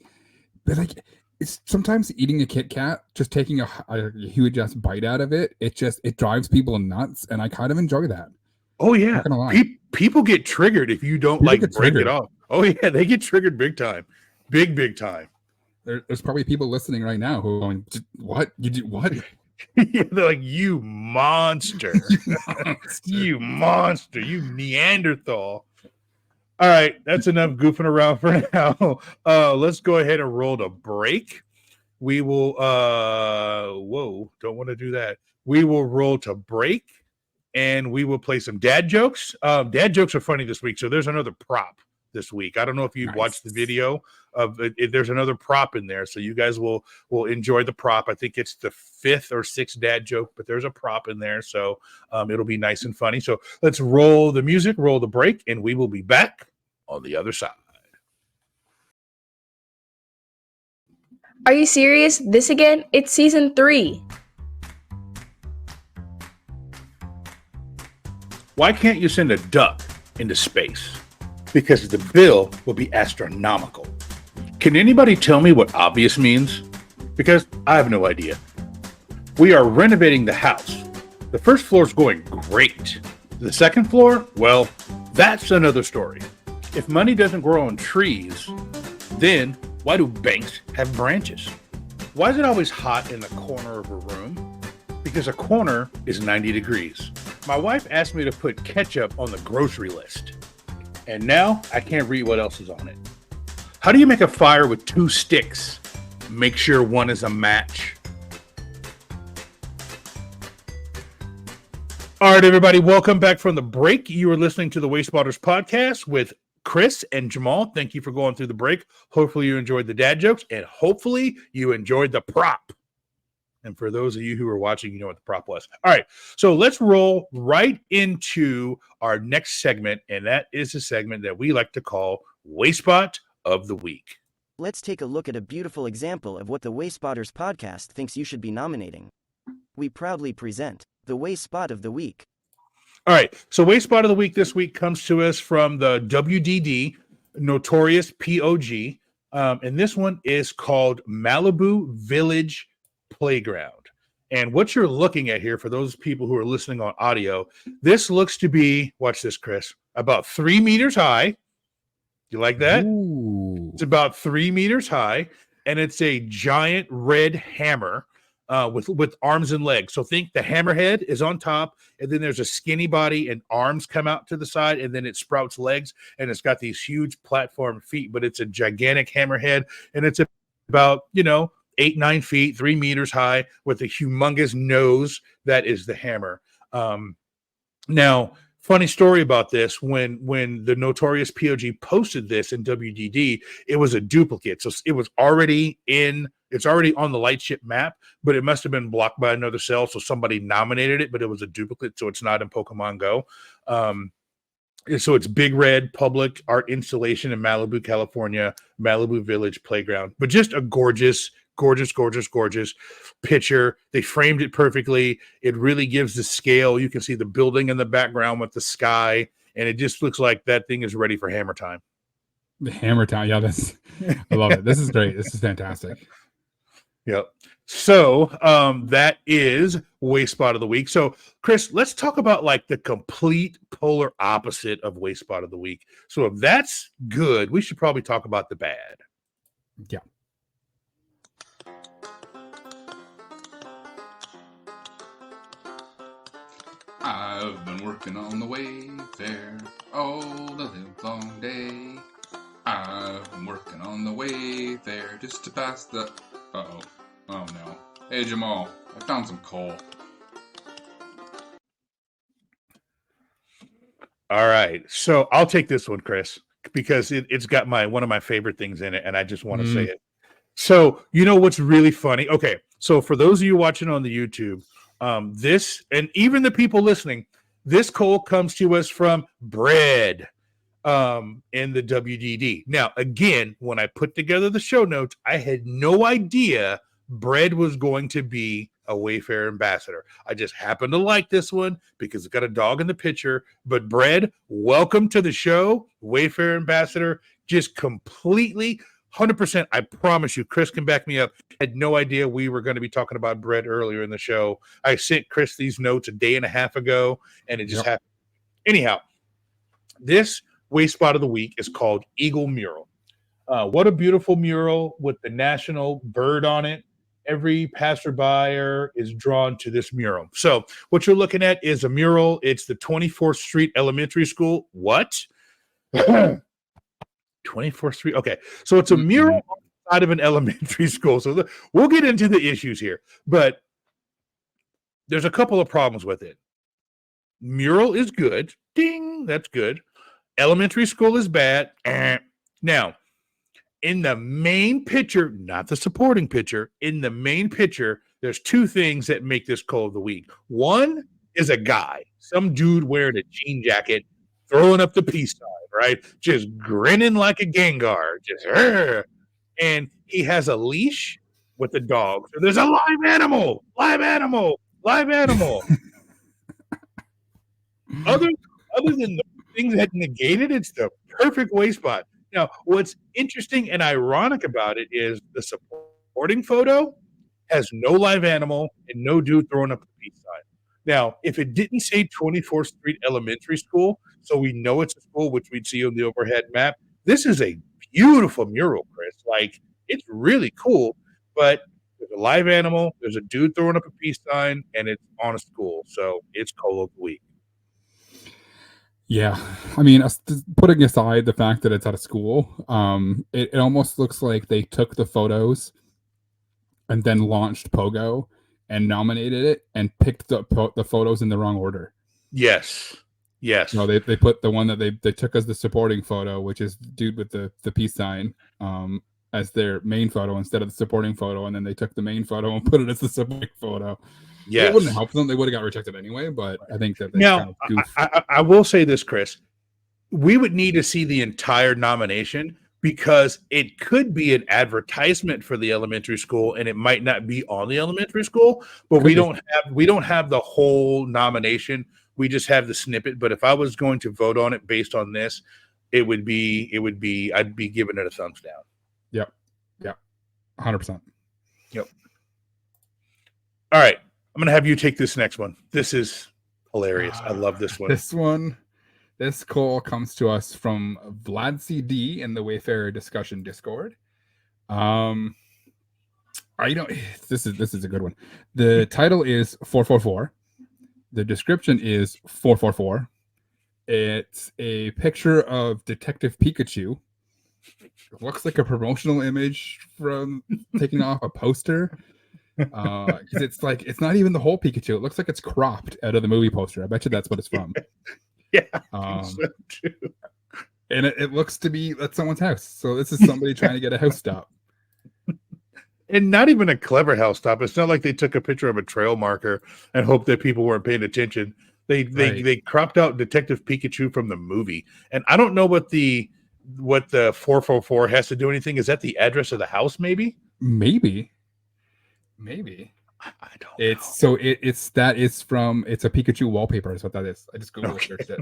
but like, it's sometimes eating a Kit Kat, just taking a huge ass bite out of it. It drives people nuts, and I kind of enjoy that. Oh yeah, Not gonna lie. People get triggered if you don't People like get break triggered. it off. Oh yeah, they get triggered big time, big time. There's probably people listening right now who are going, "What you do? What? Yeah, they're like, you monster, you monster, you Neanderthal. All right, that's enough goofing around for now. Let's go ahead and roll to break. We will don't want to do that. We will roll to break and we will play some dad jokes. Dad jokes are funny this week, so there's another prop this week. I don't know if you watched the video of it. There's another prop in there, so you guys will enjoy the prop. I think it's the 5th or 6th dad joke, but there's a prop in there, so it'll be nice and funny. So let's roll the music, roll the break, and we will be back on the other side. Are you serious? This again? It's season 3. Why can't you send a duck into space? Because the bill will be astronomical. Can anybody tell me what obvious means? Because I have no idea. We are renovating the house. The first floor is going great. The second floor, well, that's another story. If money doesn't grow on trees, then why do banks have branches? Why is it always hot in the corner of a room? Because a corner is 90 degrees. My wife asked me to put ketchup on the grocery list. And now I can't read what else is on it. How do you make a fire with 2 sticks? Make sure one is a match. All right, everybody, welcome back from the break. You are listening to the Wayspotters podcast with Chris and Jamal. Thank you for going through the break. Hopefully you enjoyed the dad jokes, and hopefully you enjoyed the prop. And for those of you who are watching, you know what the prop was. All right, so let's roll right into our next segment, and that is a segment that we like to call Wayspot of the Week. Let's take a look at a beautiful example of what the Wayspotters podcast thinks you should be nominating. We proudly present the Wayspot of the Week. All right, so Wayspot of the Week this week comes to us from the WDD, Notorious POG, and this one is called Malibu Village Playground. And what you're looking at here, for those people who are listening on audio, this looks to be, watch this, Chris, about 3 meters high. You like that? Ooh. It's about 3 meters high, and it's a giant red hammer with arms and legs. So think the hammerhead is on top, and then there's a skinny body, and arms come out to the side, and then it sprouts legs, and it's got these huge platform feet, but it's a gigantic hammerhead, and it's about, 8-9 feet, 3 meters high, with a humongous nose that is the hammer. Now, funny story about this, when the Notorious POG posted this in WDD, it was a duplicate. So it was already on the Lightship map, but it must have been blocked by another cell. So somebody nominated it, but it was a duplicate. So it's not in Pokemon Go. So it's Big Red Public Art Installation in Malibu, California, Malibu Village Playground. But just a gorgeous picture. They framed it perfectly. It really gives the scale. You can see the building in the background with the sky, and it just looks like that thing is ready for hammer time. The hammer time. Yeah, I love it. This is great. This is fantastic. Yep. So that is Wayspot of the Week. So Chris, let's talk about like the complete polar opposite of Wayspot of the Week. So if that's good, we should probably talk about the bad. Yeah. I've been working on the Wayfarer all the live long day. I've been working on the Wayfarer just to pass the... Uh-oh. Oh no. Hey Jamal, I found some coal. All right. So I'll take this one, Chris, because it's got one of my favorite things in it, and I just want to say it. So you know what's really funny? Okay. So for those of you watching on the YouTube, this, and even the people listening, this coal comes to us from Bread in the WDD. Now, again, when I put together the show notes, I had no idea Bread was going to be a Wayfarer ambassador. I just happened to like this one because it's got a dog in the picture. But Bread, welcome to the show, Wayfarer ambassador, just completely 100%. I promise you, Chris can back me up. I had no idea we were going to be talking about Bread earlier in the show. I sent Chris these notes a day and a half ago, and it just happened. Anyhow, this waste spot of the week is called Eagle Mural. What a beautiful mural with the national bird on it. Every passerby is drawn to this mural. So what you're looking at is a mural. It's the 24th Street Elementary School. What? 24th Street? Okay. So it's a mural on the side of an elementary school. So we'll get into the issues here. But there's a couple of problems with it. Mural is good. Ding. That's good. Elementary school is bad. Now, in the main picture, not the supporting picture, in the main picture, there's two things that make this call of the week. One is a guy, some dude wearing a jean jacket, throwing up the peace sign, right? Just grinning like a Gengar. And he has a leash with a dog. So there's a live animal. Other than the things that negated, it's the perfect waste spot. Now, what's interesting and ironic about it is the supporting photo has no live animal and no dude throwing up the peace sign. Now, if it didn't say 24th Street Elementary School, so we know it's a school, which we'd see on the overhead map, this is a beautiful mural, Chris. Like, it's really cool, but there's a live animal, there's a dude throwing up a peace sign, and it's on a school. So it's call of the week. Yeah, I mean, putting aside the fact that it's at a school, it almost looks like they took the photos and then launched Pogo and nominated it and picked the photos in the wrong order. Yes. No, they put the one that they took as the supporting photo, which is dude with the peace sign, as their main photo instead of the supporting photo, and then they took the main photo and put it as the supporting photo. Yeah, it wouldn't help them. They would have got rejected anyway, but I think that they now, kind of I will say this, Chris. We would need to see the entire nomination because it could be an advertisement for the elementary school and it might not be on the elementary school, but we don't have the whole nomination. We just have the snippet. But if I was going to vote on it based on this, I'd be giving it a thumbs down. Yep. 100%. Yep. All right. I'm going to have you take this next one. This is hilarious. I love this one. This call comes to us from Vlad CD in the Wayfarer discussion Discord. This is a good one. The title is 444. The description is 444. It's a picture of Detective Pikachu. It looks like a promotional image from taking off a poster. It's not even the whole Pikachu. It looks like it's cropped out of the movie poster. I bet you that's what it's from. Yeah, I think so too. And it looks to be at someone's house. So this is somebody trying to get a house stop. And not even a clever house stop. It's not like they took a picture of a trail marker and hoped that people weren't paying attention. They cropped out Detective Pikachu from the movie. And I don't know what the 444 has to do anything. Is that the address of the house? Maybe. I don't know. It's a Pikachu wallpaper is what that is. I just Google searched it.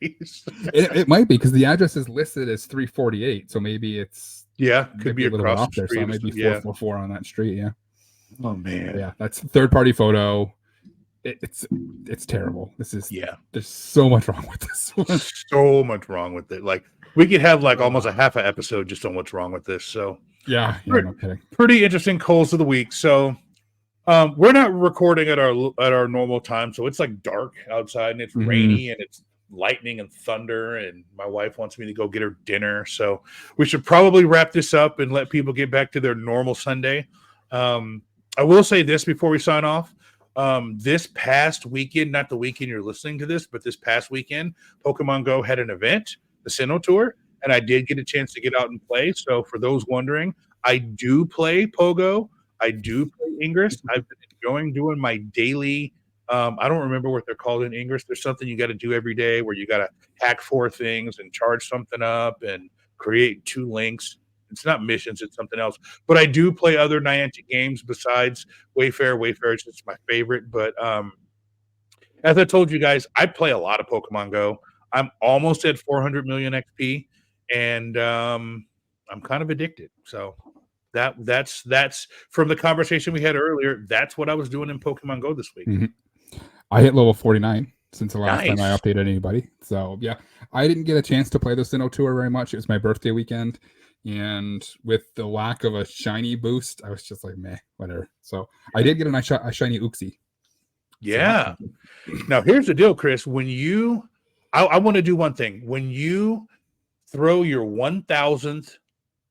Nice. It might be because the address is listed as 348, so maybe it's could be across off the there. street. So maybe 444 on that street. Yeah. Oh man. Yeah, that's third-party photo. It's terrible. There's so much wrong with this one. So much wrong with it. Like we could have like almost a half an episode just on what's wrong with this. So yeah, no kidding. Pretty interesting calls of the week. So we're not recording at our normal time, so it's like dark outside and it's rainy and it's lightning and thunder, and my wife wants me to go get her dinner. So we should probably wrap this up and let people get back to their normal Sunday. I will say this before we sign off. This past weekend, not the weekend you're listening to this, but this past weekend, Pokemon Go had an event, the Sinnoh Tour, and I did get a chance to get out and play. So for those wondering, I do play Pogo. I do play Ingress. I've been enjoying doing my daily, I don't remember what they're called in Ingress. There's something you got to do every day where you got to hack 4 things and charge something up and create 2 links. It's not missions, it's something else. But I do play other Niantic games besides Wayfarer. Wayfarer is just my favorite. But as I told you guys, I play a lot of Pokemon Go. I'm almost at 400 million XP, and I'm kind of addicted. So that's from the conversation we had earlier. That's what I was doing in Pokemon Go this week. I hit level 49. since the last time I updated anybody. So yeah, I didn't get a chance to play the Sinnoh Tour very much. It was my birthday weekend, and with the lack of a shiny boost, I was just like, meh, whatever. So I did get a shiny Uxie. Yeah. So, now here's the deal, Chris. When I want to do one thing. When you throw your 1,000th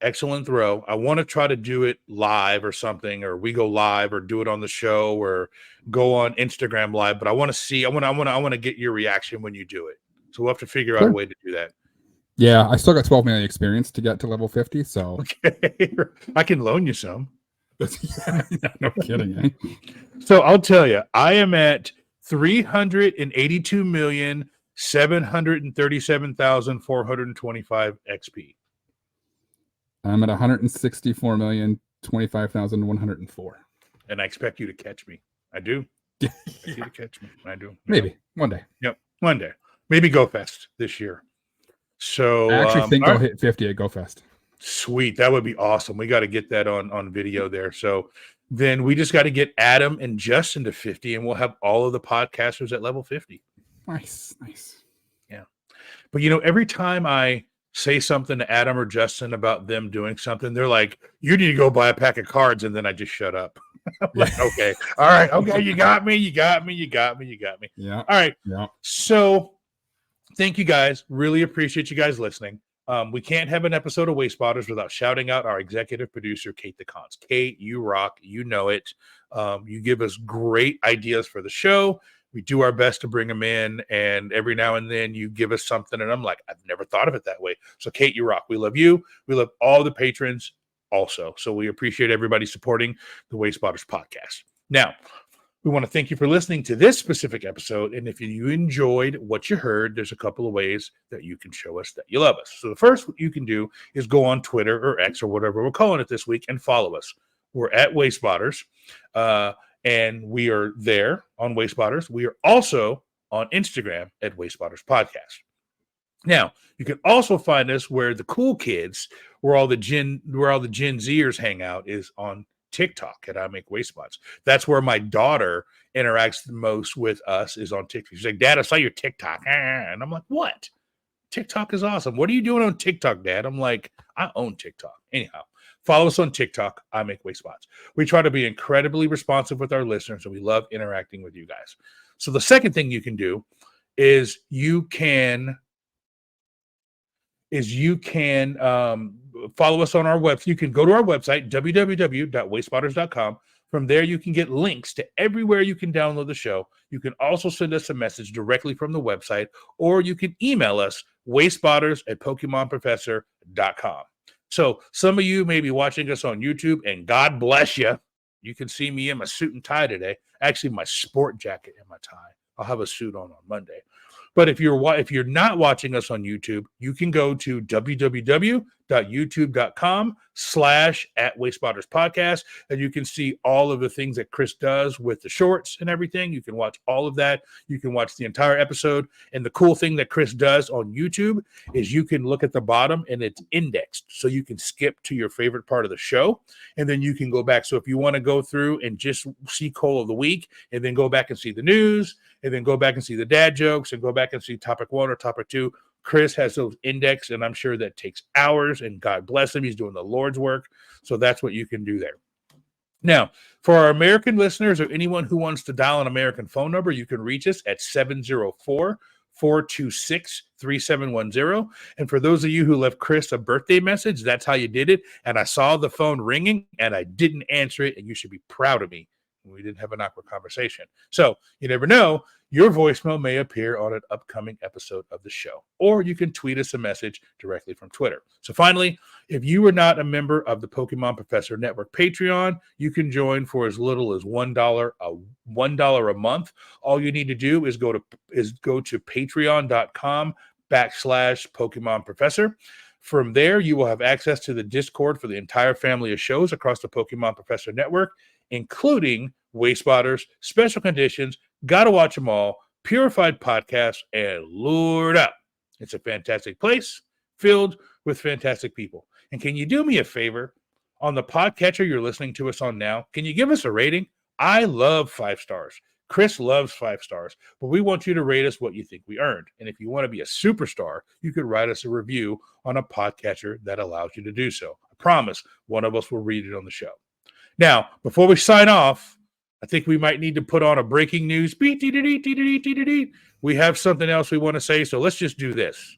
excellent throw, I want to try to do it live or something, or we go live or do it on the show or go on Instagram live. But I want to see, I want to get your reaction when you do it. So we'll have to figure out a way to do that. Yeah, I still got 12 million experience to get to level 50. So okay. I can loan you some. Yeah, no kidding. Eh? So I'll tell you, I am at 382,737,425 XP. I'm at 164,025,104. And I expect you to catch me. I do. I expect you to catch me. I do. Maybe one day. Yep, one day. Maybe GoFest this year. So I actually think I'll hit 50 at GoFest. Sweet. That would be awesome. We got to get that on video there. So then we just got to get Adam and Justin to 50, and we'll have all of the podcasters at level 50. Nice. Yeah. But, every time I say something to Adam or Justin about them doing something, they're like, you need to go buy a pack of cards, and then I just shut up. I'm like, okay. All right. Okay. You got me. Yeah. All right. Yeah. So thank you guys. Really appreciate you guys listening. We can't have an episode of Wayspotters without shouting out our executive producer, KatettheKonz. Kate, you rock. You know it. You give us great ideas for the show. We do our best to bring them in, and every now and then you give us something, and I'm like, I've never thought of it that way. So, Kate, you rock. We love you. We love all the patrons also. So we appreciate everybody supporting the Wayspotters podcast. Now, we want to thank you for listening to this specific episode. And if you enjoyed what you heard, there's a couple of ways that you can show us that you love us. So the first what you can do is go on Twitter or X or whatever we're calling it this week and follow us. We're at Wayspotters, and we are there on Wayspotters. We are also on Instagram at Wayspotters Podcast. Now, you can also find us where the cool kids, where all the Gen Zers hang out, is on TikTok at I Make Wayspots. That's where my daughter interacts the most with us, is on TikTok. She's like, Dad, I saw your TikTok. And I'm like, what? TikTok is awesome. What are you doing on TikTok, Dad? I'm like, I own TikTok. Anyhow, follow us on TikTok, I Make Wayspots. We try to be incredibly responsive with our listeners, and we love interacting with you guys. So the second thing you can do is you can follow us on our website. You can go to our website, www.wayspotters.com. From there, you can get links to everywhere you can download the show. You can also send us a message directly from the website, or you can email us, wayspotters@PokemonProfessor.com. So some of you may be watching us on YouTube, and God bless you. You can see me in my suit and tie today. Actually, my sport jacket and my tie. I'll have a suit on Monday. But if you're not watching us on YouTube, you can go to www.youtube.com/@WaysPottersPodcast, and you can see all of the things that Chris does with the shorts and everything. You can watch all of that. You can watch the entire episode. And the cool thing that Chris does on YouTube is you can look at the bottom and it's indexed. So you can skip to your favorite part of the show, and then you can go back. So if you want to go through and just see Call of the Week, and then go back and see the news, and then go back and see the dad jokes, and go back and see topic 1 or topic 2, Chris has those indexed, and I'm sure that takes hours, and God bless him. He's doing the Lord's work. So that's what you can do there. Now, for our American listeners or anyone who wants to dial an American phone number, you can reach us at 704-426-3710. And for those of you who left Chris a birthday message, that's how you did it. And I saw the phone ringing, and I didn't answer it, and you should be proud of me. We didn't have an awkward conversation. So you never know. Your voicemail may appear on an upcoming episode of the show, or you can tweet us a message directly from Twitter. So finally, if you are not a member of the Pokemon Professor Network Patreon, you can join for as little as $1 a month. All you need to do is go to patreon.com/Pokemon Professor. From there, you will have access to the Discord for the entire family of shows across the Pokemon Professor Network, including Wayspotters, Special Conditions, Gotta Watch Them All, Purified Podcasts, and Lured Up. It's a fantastic place filled with fantastic people. And can you do me a favor? On the podcatcher you're listening to us on now, can you give us a rating? I love 5 stars. Chris loves 5 stars, but we want you to rate us what you think we earned. And if you want to be a superstar, you could write us a review on a podcatcher that allows you to do so. I promise one of us will read it on the show. Now, before we sign off, I think we might need to put on a breaking news. We have something else we want to say, so let's just do this.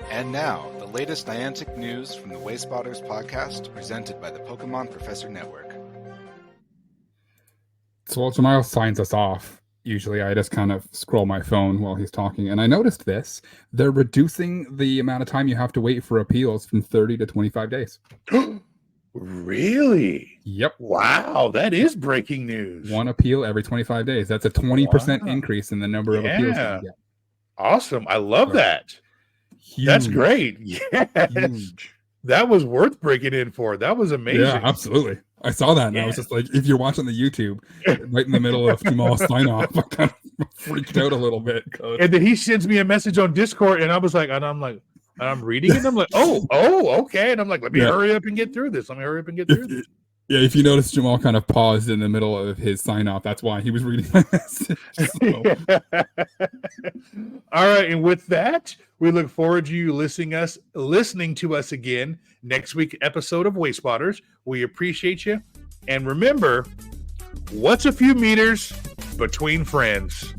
And now, the latest Niantic news from the Wayspotters podcast, presented by the Pokemon Professor Network. So while Jamal signs us off, usually I just kind of scroll my phone while he's talking, and I noticed this. They're reducing the amount of time you have to wait for appeals from 30 to 25 days. Really? Yep. Wow, that is breaking news. One appeal every 25 days. That's a 20% increase in the number of appeals that you get. Awesome. I love that. Huge. That's great. Yes. Huge. That was worth breaking in for. That was amazing. Yeah, absolutely. I saw that, and I was just like, if you're watching the YouTube, right in the middle of Jamal's sign-off, I kind of freaked out a little bit. And then he sends me a message on Discord, and I was like, I'm reading it, and I'm like, oh, okay. And I'm like, let me hurry up and get through this. Yeah, if you notice, Jamal kind of paused in the middle of his sign-off. That's why he was reading my message. So. All right, and with that, we look forward to you listening to us again next week episode of Wayspotters. We appreciate you. And remember, what's a few meters between friends?